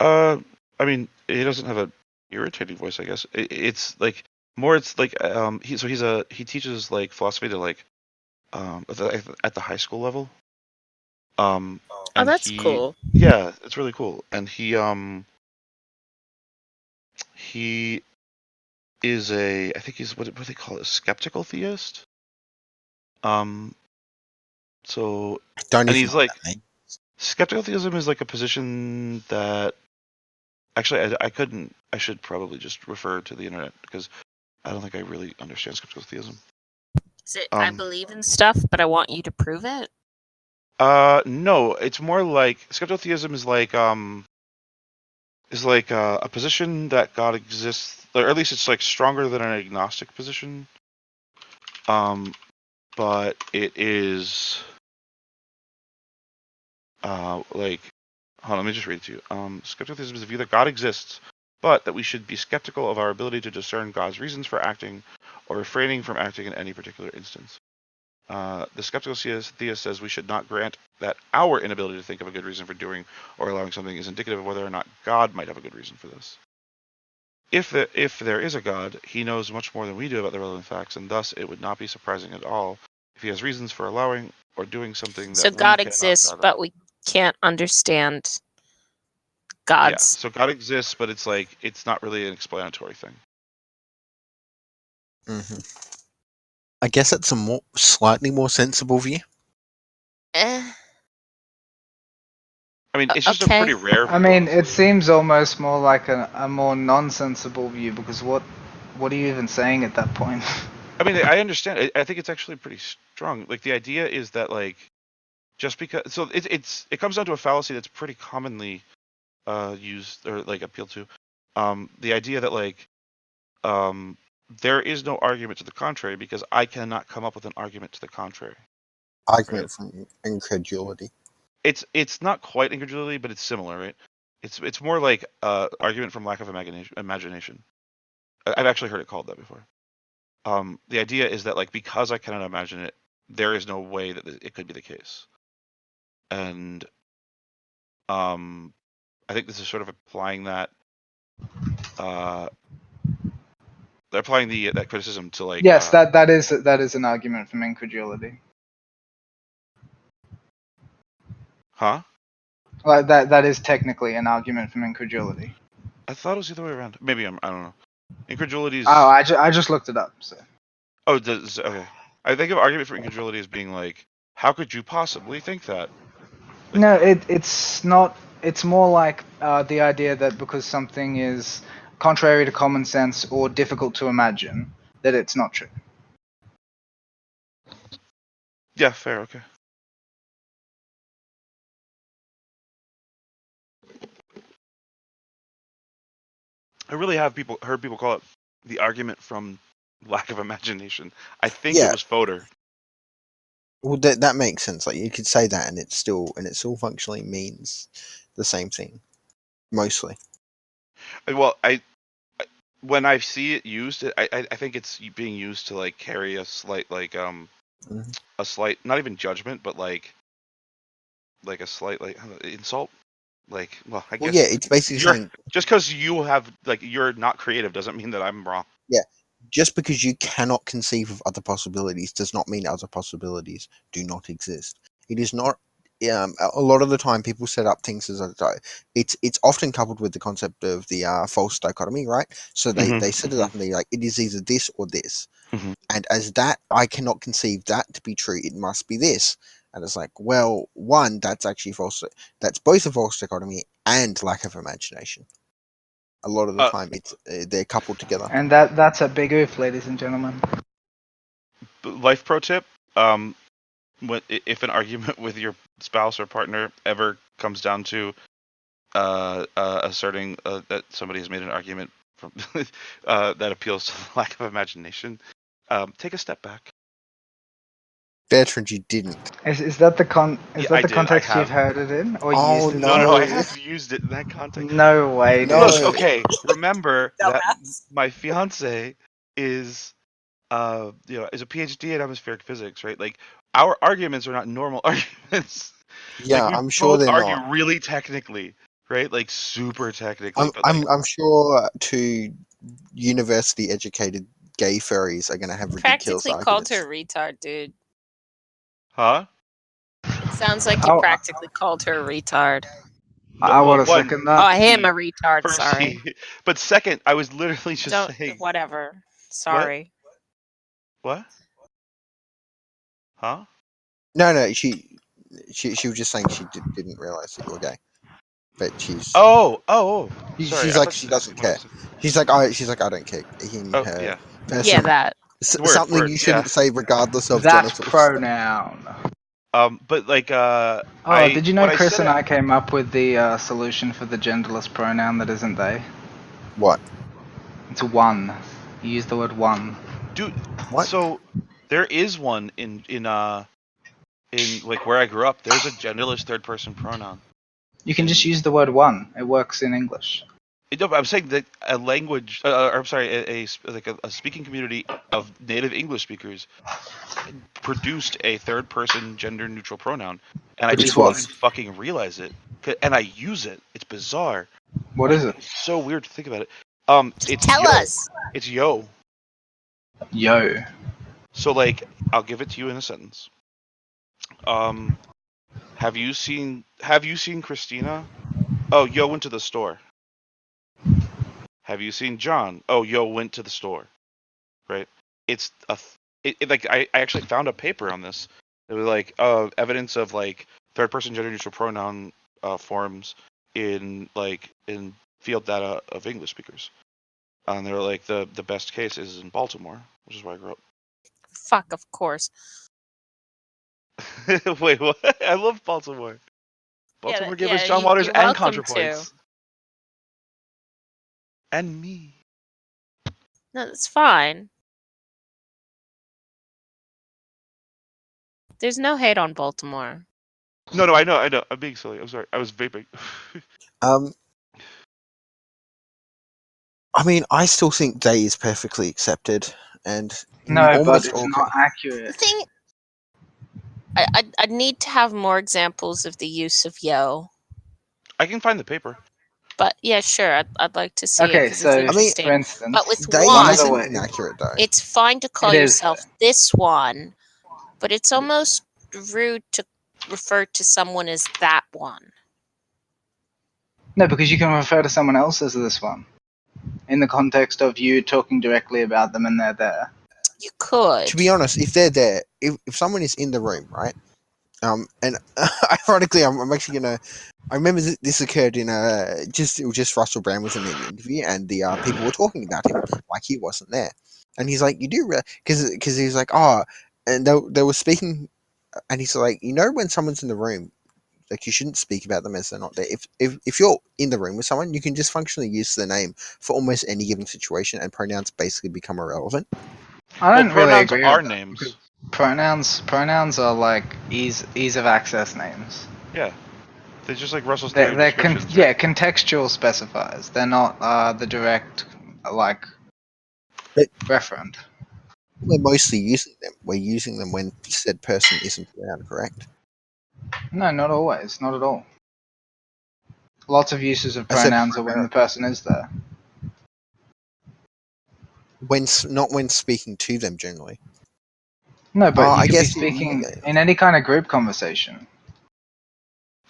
I mean, he doesn't have a irritating voice, I guess. It's like more. It's like he teaches like philosophy to like at the high school level. Oh, And that's cool. Yeah, it's really cool. And he is I think he's what they call it, a skeptical theist. So Don't and even he's know like that name. skeptical theism is like a position that actually I should probably just refer to the internet because I don't think I really understand skeptical theism. Is it I believe in stuff, but I want you to prove it? No, it's more like skeptical theism is like a position that God exists, or at least it's like stronger than an agnostic position. But it is like, hold on, let me just read it to you. Skeptical theism is the view that God exists, but that we should be skeptical of our ability to discern God's reasons for acting or refraining from acting in any particular instance. The skeptical theist says we should not grant that our inability to think of a good reason for doing or allowing something is indicative of whether or not God might have a good reason for this. If there is a God, he knows much more than we do about the relevant facts, and thus it would not be surprising at all if he has reasons for allowing or doing something that So we God cannot exists, fathom. but we can't understand Yeah, God's. so God exists, but it's like it's not really an explanatory thing. Mm-hmm. I guess it's a slightly more sensible view. I mean, it's just Okay. a pretty rare view. I mean, honestly. it seems almost more like a more nonsensible view because what are you even saying at that point? I mean, I understand. I think it's actually pretty strong. Like the idea is that like just because so it comes down to a fallacy that's pretty commonly used or like appealed to. The idea that like there is no argument to the contrary because I cannot come up with an argument to the contrary. Argument from incredulity. It's not quite incredulity, but it's similar, right? It's more like argument from lack of imagination. I've actually heard it called that before. The idea is that like because I cannot imagine it, there is no way that it could be the case. And I think this is sort of applying that they're applying that criticism to like Yes, that is an argument from incredulity. huh? Like that is technically an argument from incredulity. I thought it was the other way around. Maybe I don't know. Incredulity is Oh, I just looked it up. So. oh okay. I think of argument for incredulity as being like, how could you possibly think that? Like, No, it's not. It's more like the idea that because something is contrary to common sense or difficult to imagine, that it's not true. yeah, fair, okay. I really have heard people call it the argument from lack of imagination. I think Yeah. it was Fodor. Well, that makes sense. Like you could say that, and it still functionally means the same thing, mostly. Well, when I see it used, I think it's being used to like carry a slight like Mhm. a slight not even judgment, but like like a slight like insult. Like, well, I Well, guess yeah, it's basically saying, just because you have like you're not creative doesn't mean that I'm wrong. yeah, just because you cannot conceive of other possibilities does not mean other possibilities do not exist. It is not. A lot of the time, people set up things as it's often coupled with the concept of the false dichotomy, right? So they set it up and they're like, it is either this or this, and as that, I cannot conceive that to be true. It must be this, and it's like, well, one, that's actually false. That's both a false dichotomy and lack of imagination. A lot of the time, it's they're coupled together. And that's a big oof, ladies and gentlemen. Life pro tip: if an argument with your spouse or partner ever comes down to asserting that somebody has made an argument from that appeals to the lack of imagination, take a step back. Bertrand, you didn't. Is that the did, context you've heard it in, or Oh, used it? No, I No. have used it in that context. No way, No. dude. Look, okay, remember that Dumbass. my fiance is is a PhD in atmospheric physics, right? Like our arguments are not normal arguments. Yeah, Like, we I'm sure both they're argue not. really technically, right? Like super technically. I'm sure two university educated gay furries are going to have ridiculous Practically called arguments. her a retard, dude. Huh? It sounds like you Oh. practically called her a retard. I Well, want to one, second that. Oh, him a retard. first Sorry. but second, I was literally just Don't. saying. Whatever. Sorry. What? Huh? No, she was just saying she didn't realize that you were gay, but she's Oh. Sorry, she's I like, thought she you doesn't said care. She's like, I don't care. Him, Oh, her, yeah. person. Yeah, that. Something Word, you shouldn't yeah. say regardless of That's genitals. pronoun. But like, Oh, did you know Chris and I came up with the solution for the genderless pronoun that isn't they? What? It's one. You use the word one. Dude, What? so there is one in like where I grew up. There's a genderless third person pronoun. You can just use the word one. It works in English. I'm saying that a language, or I'm sorry, a speaking community of native English speakers produced a third person gender neutral pronoun, and I Which just is what? didn't fucking realize it, and I use it. It's bizarre. What is it? It's so weird to think about it. It's Tell yo. us. It's yo. Yo. So like, I'll give it to you in a sentence. Have you seen Christina? Oh, yo went to the store. Have you seen John? Oh, yo went to the store. Right? It's like I actually found a paper on this. It was like evidence of like third person gender neutral pronoun forms in field data of English speakers. And they were like the best case is in Baltimore, which is where I grew up. Fuck, of course. Wait, what? I love Baltimore. Baltimore gave us John you're Waters and welcome ContraPoints. to. And me. No, that's fine. There's no hate on Baltimore. No, I know. I'm being silly. I'm sorry. I was vaping. I mean, I still think they is perfectly accepted, and No, but almost it's all. not The accurate. thing, I need to have more examples of the use of yo. I can find the paper. But yeah, sure, I'd like to see it Okay, because so it's I mean, interesting. for instance, But with They one, of the isn't ways- inaccurate though. it's fine to call It is. yourself this one, but it's almost rude to refer to someone as that one. no, because you can refer to someone else as this one, in the context of you talking directly about them and they're there. You could. To be honest, if they're there, if someone is in the room, right? And ironically, I'm actually gonna. I remember this occurred in just Russell Brand was in an interview, and the people were talking about him like he wasn't there, and he's like, "You do because he's like, oh," and they were speaking, and he's like, when someone's in the room, like you shouldn't speak about them as they're not there. If you're in the room with someone, you can just functionally use their name for almost any given situation, and pronouns basically become irrelevant. I don't really pronouns agree are with that, names. because Pronouns are like ease of access names. Yeah. They're just like Russell's They're descriptions, right? contextual specifiers. They're not the direct But- referent. We're mostly using them. We're using them when said person isn't around, correct? No, not always. Not at all. Lots of uses of I said pronouns are when the person is there. not when speaking to them generally. No, but you I could be guess speaking in any kind of group conversation.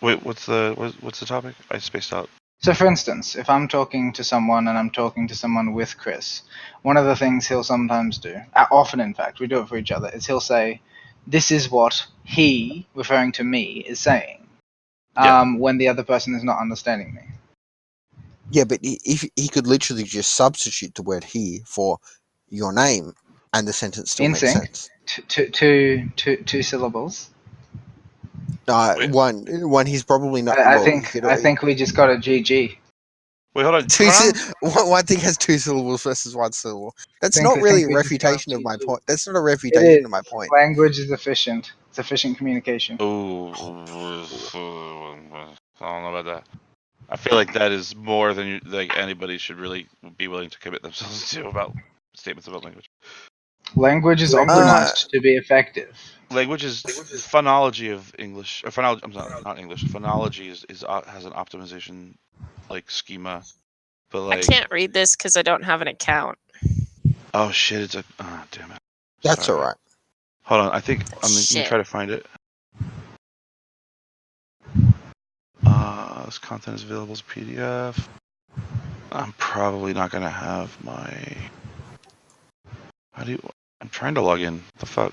Wait, what's the topic? I spaced out. So, for instance, if I'm talking to someone and I'm talking to someone with Chris, one of the things he'll sometimes do, often in fact, we do it for each other, is he'll say, "This is what he," referring to me, is saying, when the other person is not understanding me. Yeah, but if he could literally just substitute the word "he" for your name, and the sentence still In makes sync, sense. two syllables. Wait. One. He's probably not. I Well, think we just got a GG. Wait, hold on. One thing has two syllables versus one syllable. That's I not really think a we just got refutation of my GG. point. That's not a It refutation is. of my point. Language is efficient. It's efficient communication. Oh, I don't know about that. I feel like that is more than anybody should really be willing to commit themselves to about statements about language. Language is optimized to be effective. Language is phonology of English. Phonology. I'm not English. Phonology has an optimization schema, but I can't read this because I don't have an account. Oh shit! It's a. Oh, damn it. That's Sorry. all right. Hold on. I think I'm gonna try to find it. This content is available as a PDF. I'm probably not gonna have my. I'm trying to log in. What the fuck?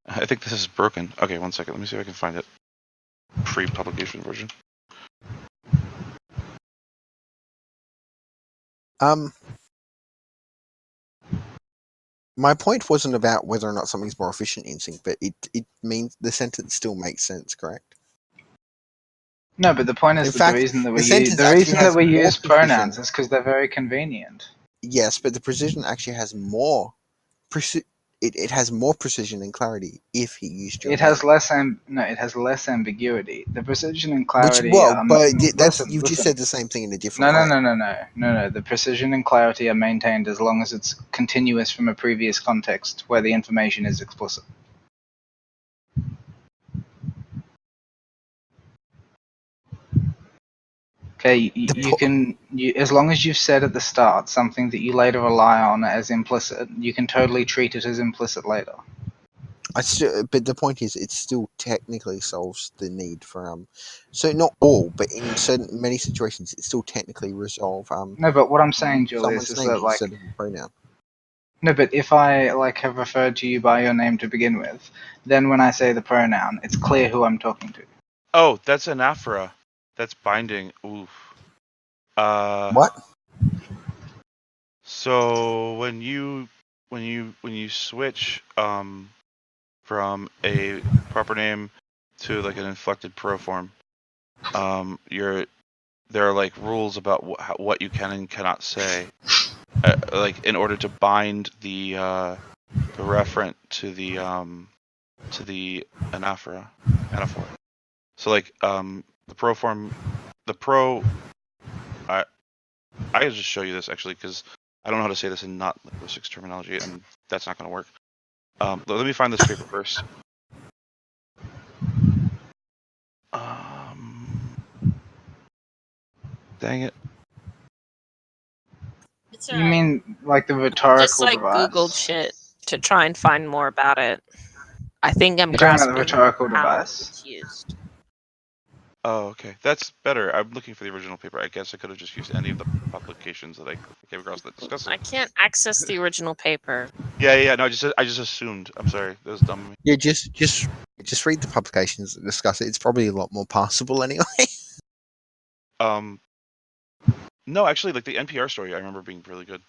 I think this is broken. Okay, one second. Let me see if I can find it. Pre-publication version. My point wasn't about whether or not something's more efficient in sync, but it means the sentence still makes sense, correct? No, but the point is In that fact, the reason that the sentence actually we has more use pronouns precision. is because they're very convenient. Yes, but the precision actually has more it has more precision and clarity if he used your It name. has less it has less ambiguity. The precision and clarity. You just said the same thing in a different way. No. The precision and clarity are maintained as long as it's continuous from a previous context where the information is explicit. Okay, as long as you've said at the start something that you later rely on as implicit, you can totally treat it as implicit later. But the point is, it still technically solves the need for So not all, but in many situations, it still technically resolve No, but what I'm saying, Julius, someone's is name that instead of a pronoun. No, but if I have referred to you by your name to begin with, then when I say the pronoun, it's clear who I'm talking to. Oh, that's anaphora. That's binding. Oof. What? So when you switch from a proper name to an inflected proform, there are rules about what you can and cannot say, in order to bind the referent to the anaphora. So the proform, I can just show you this actually because I don't know how to say this in not linguistics terminology, and that's not going to work. Let me find this paper first. Dang it. You mean the rhetorical Just device? Googled shit to try and find more about it. I think I'm You're talking about the grasping rhetorical how device? it's used. Oh, okay. That's better. I'm looking for the original paper. I guess I could have just used any of the publications that I came across that discuss it. I can't access the original paper. Yeah. No, I just assumed. I'm sorry. That was dumb of me. Yeah, just read the publications that discuss it. It's probably a lot more passable anyway. No, actually, the NPR story I remember being really good.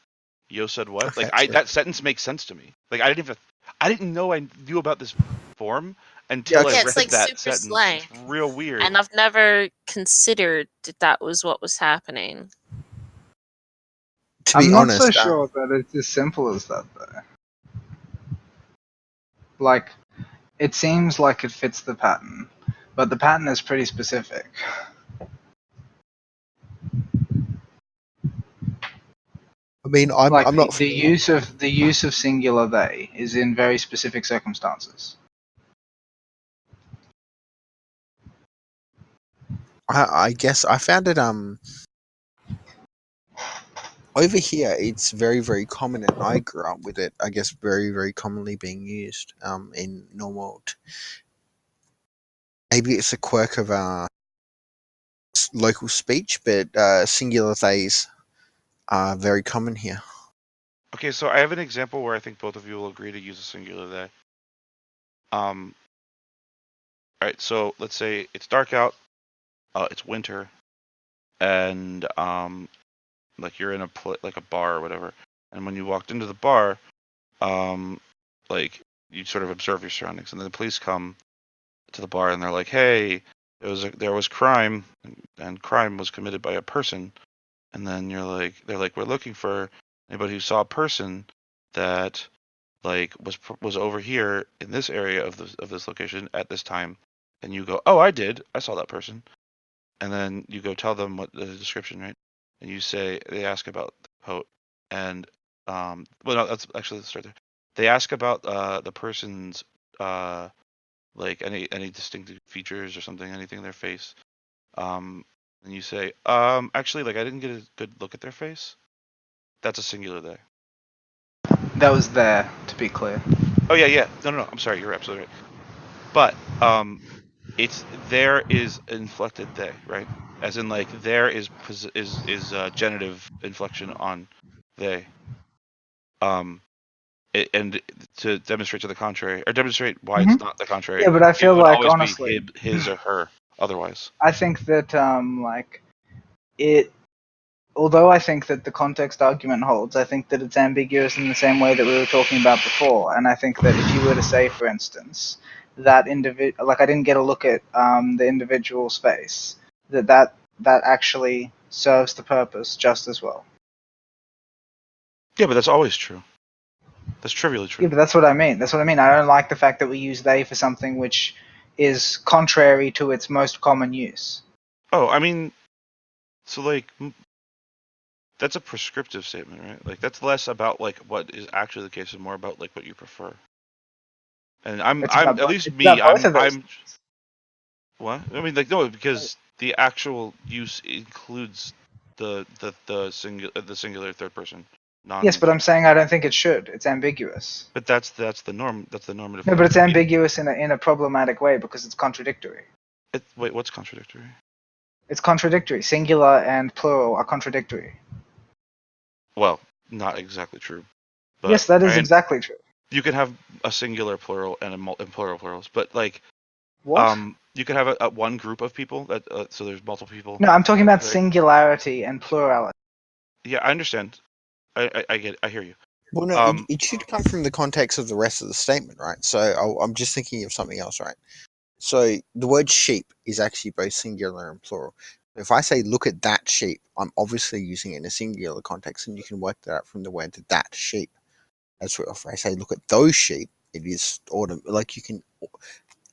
Yo said what? Okay, that sentence makes sense to me. I didn't know I knew about this form until I read it's that super sentence. slang. It's real weird. And I've never considered that was what was happening. To be honest, I'm not so sure that it's as simple as that, though. It seems like it fits the pattern, but the pattern is pretty specific. mean, I'm not. the use of singular they is in very specific circumstances. I guess I found it over here. It's very, very common, and I grew up with it. I guess very, very commonly being used in normal. Maybe it's a quirk of local speech, but singular theys are very common here. Okay, so I have an example where I think both of you will agree to use a singular they. Alright, so let's say it's dark out, it's winter, and like you're in like a bar or whatever, and when you walked into the bar, like you sort of observe your surroundings, and then the police come to the bar and they're like, "Hey, there was crime, and crime was committed by a person," and then they're like, "We're looking for anybody who saw a person that like was over here in this area of this location at this time," and you go, "Oh, I did. I saw that person," and then you go tell them what the description, right? And you say they ask about the coat, and well, no, that's actually let's start there. They ask about the person's like any distinctive features or something, anything in their face, and you say, actually, like I didn't get a good look at their face. That's a singular they. That was there, to be clear. Oh yeah. No. I'm sorry. You're absolutely right. But it's there is inflected they, right? As in like there is genitive inflection on they. And to demonstrate to the contrary, or demonstrate why it's not the contrary. Yeah, but I feel it would like always honestly, be his or her. Otherwise, I think that like it. Although I think that the context argument holds, I think that it's ambiguous in the same way that we were talking about before. And I think that if you were to say, for instance, that like I didn't get a look at the individual's face, that actually serves the purpose just as well. yeah, but that's always true. That's trivially true. Yeah, but that's what I mean. That's what I mean. I don't like the fact that we use they for something which is contrary to its most common use. Oh, I mean, so like that's a prescriptive statement, right? Like that's less about like what is actually the case and more about like what you prefer. And I'm at least me. I'm what? I mean, like no, because the actual use includes the singular third person. Yes, but I'm saying I don't think it should. It's ambiguous. But that's the norm. That's the normative. No, but it's ambiguous in a problematic way because it's contradictory. Wait, what's contradictory? It's contradictory. Singular and plural are contradictory. Well, not exactly true. But, yes, that is exactly true. You can have a singular plural and plural plurals, but like, what? You can have a one group of people that so there's multiple people. No, I'm talking about singularity and plurality. Yeah, I understand. I get it. I hear you. Well, no, it should come from the context of the rest of the statement, right? So I'm just thinking of something else, right? So the word sheep is actually both singular and plural. If I say, look at that sheep, I'm obviously using it in a singular context, and you can work that out from the word that sheep. That's what if I say, look at those sheep, it is like you can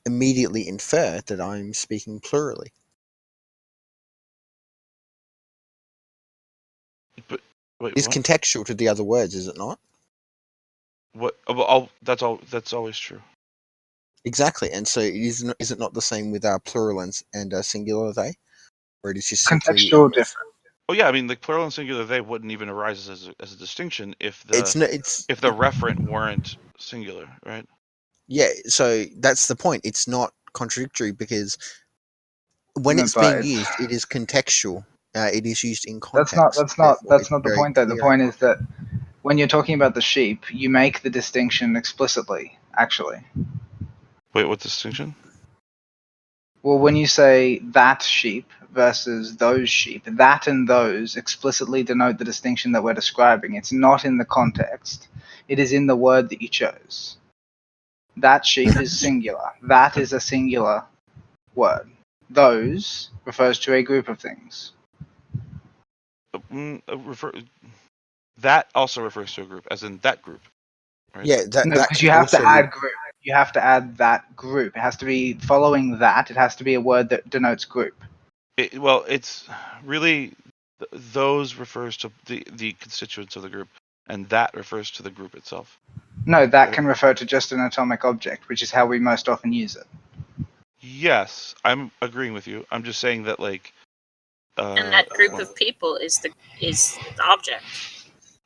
immediately infer that I'm speaking plurally. But wait, it's contextual to the other words, is it not? What? Well, that's always true. Exactly, and so is it not the same with our plural and singular they, or it is just contextual different? Oh yeah, I mean, like plural and singular they wouldn't even arise as a distinction if the if the referent weren't singular, right? Yeah, so that's the point. It's not contradictory because when it's being used, it is contextual. It is used in context. That's not the point though. The point is that when you're talking about the sheep, you make the distinction explicitly, actually. Wait, what distinction? Well, when you say that sheep versus those sheep, that and those explicitly denote the distinction that we're describing. It's not in the context. It is in the word that you chose. That sheep is singular. That is a singular word. Those refers to a group of things. That also refers to a group, as in that group. Right? Yeah, because you have to add group. You have to add that group. It has to be following that. It has to be a word that denotes group. Well, it's really Those refers to the constituents of the group, and that refers to the group itself. No, that can refer to just an atomic object, which is how we most often use it. Yes, I'm agreeing with you. I'm just saying that like. And that group of people is the object.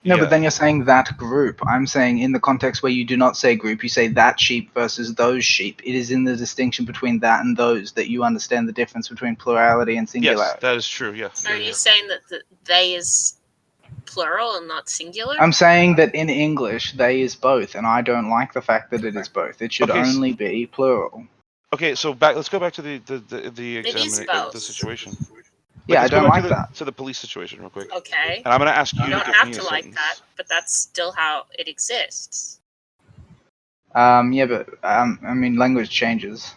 No, yeah. but then you're saying that group. I'm saying in the context where you do not say group, you say that sheep versus those sheep. It is in the distinction between that and those that you understand the difference between plurality and singularity. Yes, that is true. Yeah. Are you saying that the they is plural and not singular? I'm saying that in English, they is both, and I don't like the fact that it is both. It should Okay, only be plural. Okay, so let's go back to the both. the situation. Yeah, I let's go don't back like that. to the police situation real quick. Okay. And I'm going to ask you You to don't give have me to a like sentence. that, but that's still how it exists. Yeah, but I mean, language changes.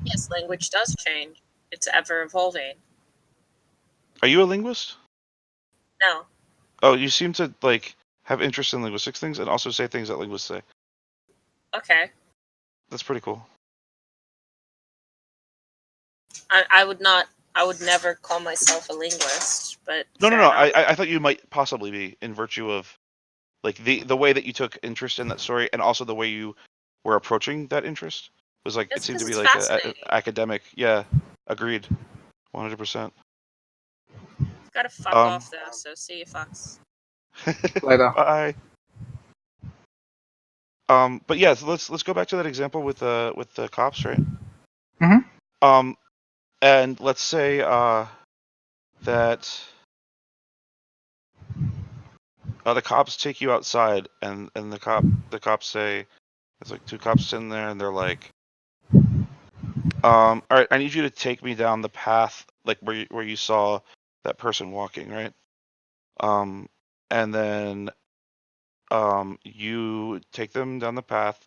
Yes, language does change. It's ever evolving. Are you a linguist? No. Oh, you seem to like have interest in linguistics things and also say things that linguists say. Okay. That's pretty cool. I would not. I would never call myself a linguist, but No. fair enough. I thought you might possibly be in virtue of like the way that you took interest in that story and also the way you were approaching that interest was like It's it seemed to 'cause be it's like fascinating. academic. Yeah, agreed, 100%. Gotta fuck off though. So see you fucks. Later. Bye. But yeah, so let's go back to that example with the cops, right? Mhm. And let's say that the cops take you outside, and the cops say, there's like two cops sitting there, and they're like, all right, I need you to take me down the path, like where you saw that person walking, right? And then you take them down the path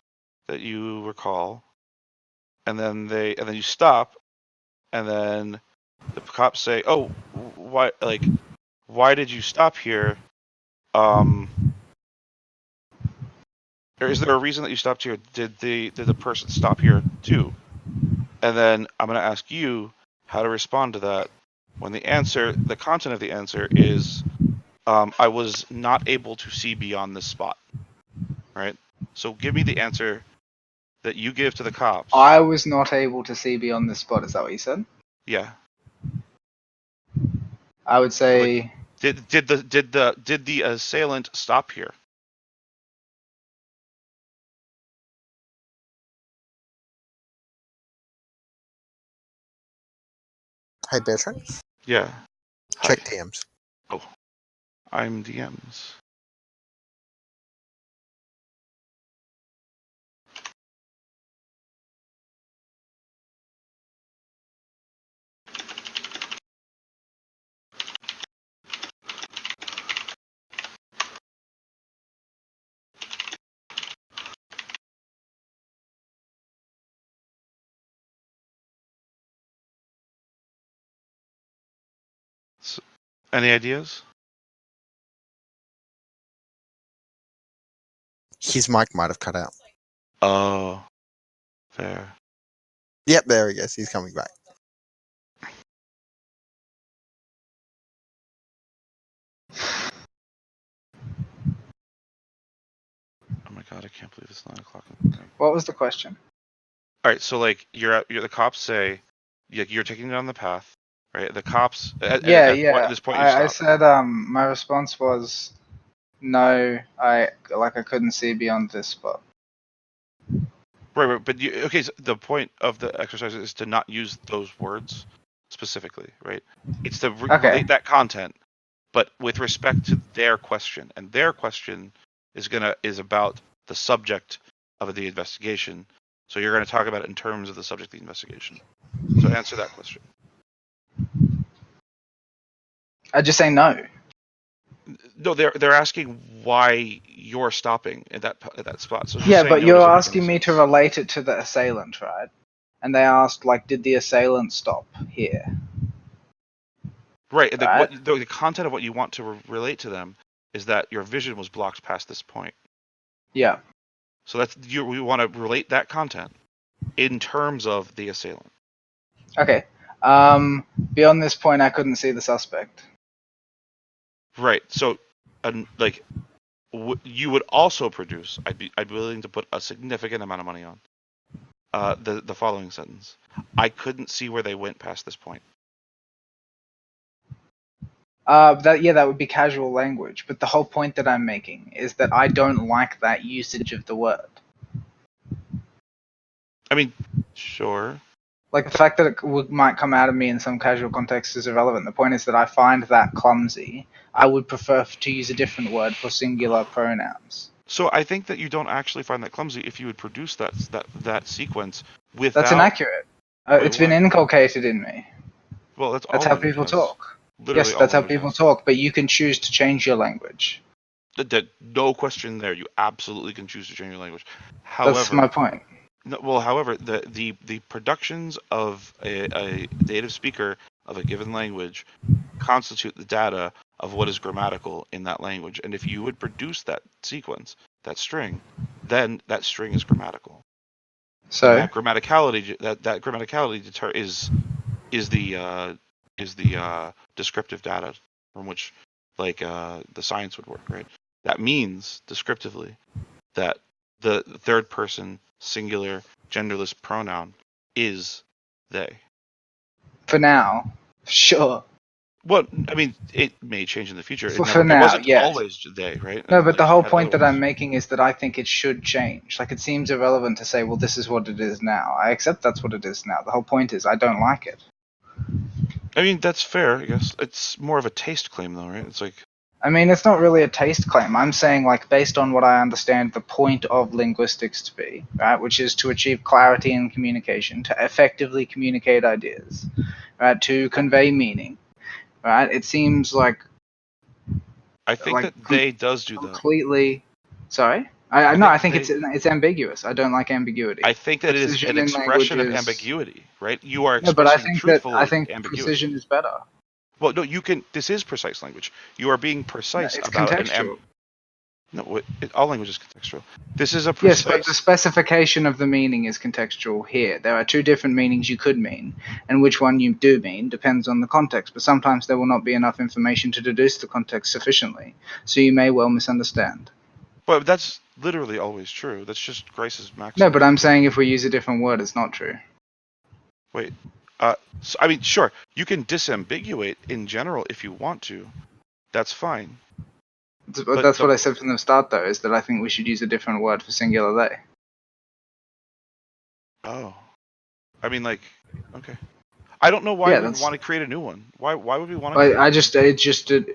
that you recall, and then you stop, and then the cops say, "Oh, why did you stop here? Or is there a reason that you stopped here? Did the person stop here too?" And then I'm going to ask you how to respond to that when the content of the answer is, I was not able to see beyond this spot, right? So give me the answer that you give to the cops. I was not able to see beyond this spot. Is that what you said? Yeah. I would say. Did the assailant stop here? Hey, Bertrand, Yeah. check Hi. TMs. Oh, I'm DMs. So, any ideas? His mic might have cut out. Oh, fair. Yep, there he goes. He's coming back. Oh my god, I can't believe it's 9 o'clock. What was the question? All right, so like you're the cops say you're taking down the path, right? The cops at this point you I stop. said my response was no. I couldn't see beyond this spot. Right, but okay. So the point of the exercise is to not use those words specifically, right? It's to relate that content, but with respect to their question, and their question is about the subject of the investigation. So you're going to talk about it in terms of the subject of the investigation. So answer that question. I just say no. No, they're asking why you're stopping at that spot. So Yeah, but no you're doesn't make asking any me sense. to relate it to the assailant, right? And they asked, did the assailant stop here? Right. Right? The content of what you want to relate to them is that your vision was blocked past this point. Yeah. So we want to relate that content in terms of the assailant. Okay. Beyond this point, I couldn't see the suspect. Right. So, like, you would also produce. I'd be willing to put a significant amount of money on the following sentence. I couldn't see where they went past this point. That would be casual language. But the whole point that I'm making is that I don't like that usage of the word. I mean, sure. Like the fact that it might come out of me in some casual context is irrelevant. The point is that I find that clumsy. I would prefer to use a different word for singular pronouns. So I think that you don't actually find that clumsy if you would produce that sequence without. That's inaccurate. It's been inculcated in me. Well, that's how people talk. Literally yes, that's how people talk. But you can choose to change your language. No question there. You absolutely can choose to change your language. However, that's my point. However, the productions of a native speaker of a given language constitute the data of what is grammatical in that language. And if you would produce that sequence, that string, then that string is grammatical. So and that grammaticality is the descriptive data from which the science would work, right? That means descriptively that the third person singular genderless pronoun is they. For now, sure. Well, I mean, it may change in the future. For now, it wasn't yes. always they, right? No, but the whole point that I'm making is that I think it should change. Like, it seems irrelevant to say, well, this is what it is now. I accept that's what it is now. The whole point is I don't like it. I mean, that's fair, I guess. It's more of a taste claim, though, right? It's like... I mean, it's not really a taste claim. I'm saying, like, based on what I understand the point of linguistics to be, right, which is to achieve clarity in communication, to effectively communicate ideas, right, to convey meaning, right? It seems like... I think that they does do that. Completely... Sorry? I think it's ambiguous. I don't like ambiguity. I think that it is an expression of ambiguity, right? You are expressing but I think truthful ambiguity. Precision is better. Well, no, you can. This is precise language. You are being precise about contextual. All language is contextual. This is a precise... Yes, but the specification of the meaning is contextual here. There are two different meanings you could mean, and which one you do mean depends on the context. But sometimes there will not be enough information to deduce the context sufficiently, so you may well misunderstand. But that's literally always true. That's just Grice's maxim. No, but I'm saying if we use a different word, it's not true. Wait. So, I mean, sure, you can disambiguate in general if you want to. That's fine. But that's what I said from the start, though, is that I think we should use a different word for singular they. Oh. I mean, okay. I don't know why we want to create a new one. Why would we want to?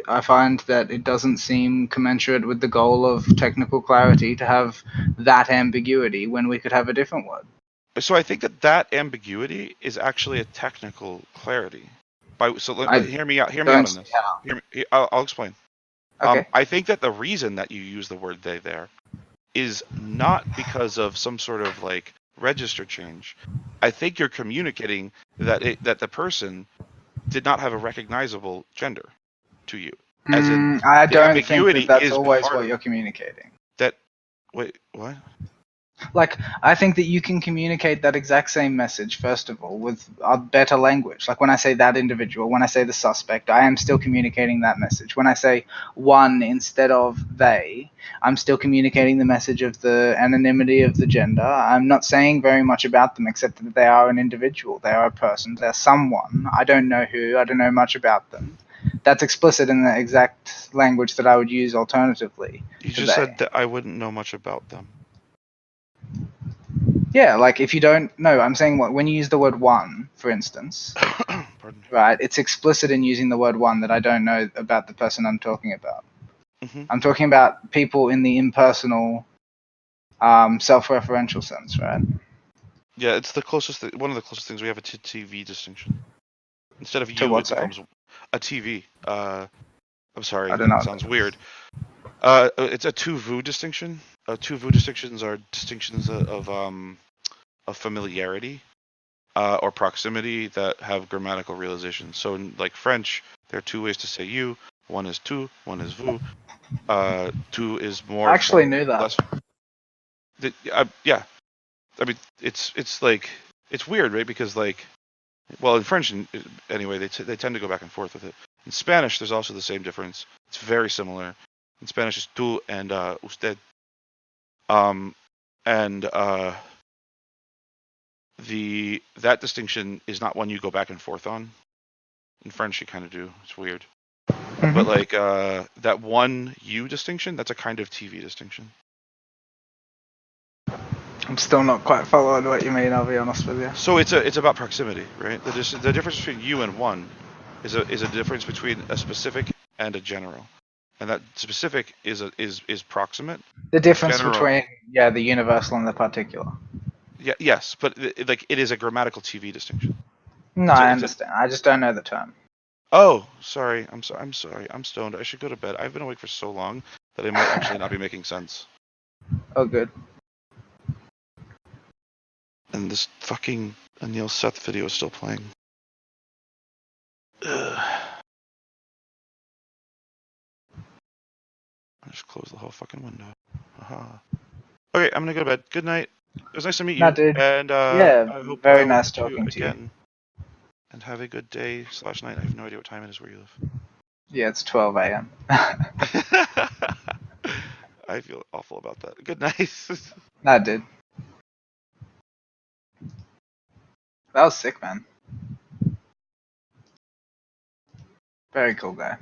I find that it doesn't seem commensurate with the goal of technical clarity to have that ambiguity when we could have a different word. So I think that ambiguity is actually a technical clarity. Hear me out. Hear me out on this. I'll explain. Okay. I think that the reason that you use the word they there is not because of some sort of register change. I think you're communicating that the person did not have a recognizable gender to you. As in, I don't think that's always what you're communicating. Wait, what? I think that you can communicate that exact same message, first of all, with a better language. Like when I say that individual, when I say the suspect, I am still communicating that message. When I say one instead of they, I'm still communicating the message of the anonymity of the gender. I'm not saying very much about them except that they are an individual. They are a person. They're someone. I don't know who. I don't know much about them. That's explicit in the exact language that I would use alternatively. You just said that I wouldn't know much about them. Yeah, if you don't know, I'm saying when you use the word one, for instance, right, it's explicit in using the word one that I don't know about the person I'm talking about. Mm-hmm. I'm talking about people in the impersonal, self-referential sense, right? Yeah, it's the closest. One of the closest things we have a TV distinction. Instead of you, it becomes a TV. I'm sorry, I don't know. That sounds weird. It's a two-vu distinction. Two-vu distinctions are distinctions of familiarity or proximity that have grammatical realization. So in French, there are two ways to say you. One is tu, one is vous. Tu is more... I actually knew that. Yeah. I mean, it's weird, right? Because in French, anyway, they tend to go back and forth with it. In Spanish, there's also the same difference. It's very similar. In Spanish, it's tú and usted. That distinction is not one you go back and forth on. In French, you kind of do. It's weird. But like that one U distinction, that's a kind of TV distinction. I'm still not quite following what you mean. I'll be honest with you. So it's about proximity, right? The difference between you and one is a difference between a specific and a general, and that specific is proximate. The difference General. between the universal and the particular. Yeah, yes, but it is a grammatical TV distinction. No, I understand. I just don't know the term. Oh, sorry. I'm sorry. I'm stoned. I should go to bed. I've been awake for so long that it might actually not be making sense. Oh, good. And this fucking Anil Seth video is still playing. Ugh. I just closed the whole fucking window. Aha. Okay, I'm gonna go to bed. Good night. It was nice to meet you. No, dude. And Yeah, I hope very I will nice meet you talking to you. again. And have a good day / night. I have no idea what time it is where you live. Yeah, it's 12 a.m. I feel awful about that. Good night. No, dude. That was sick, man. Very cool guy.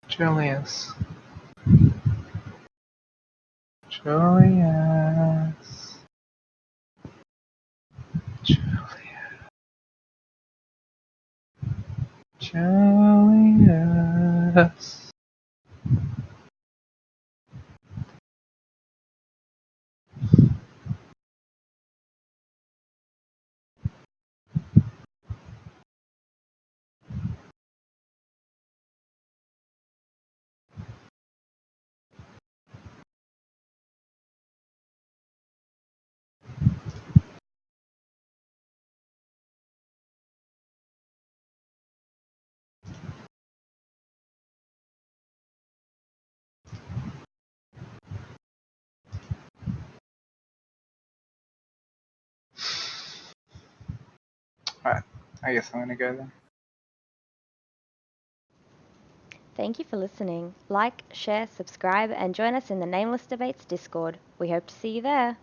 Julius. Julius. Julius. Alright, I guess I'm gonna go then. Thank you for listening. Like, share, subscribe, and join us in the Nameless Debates Discord. We hope to see you there.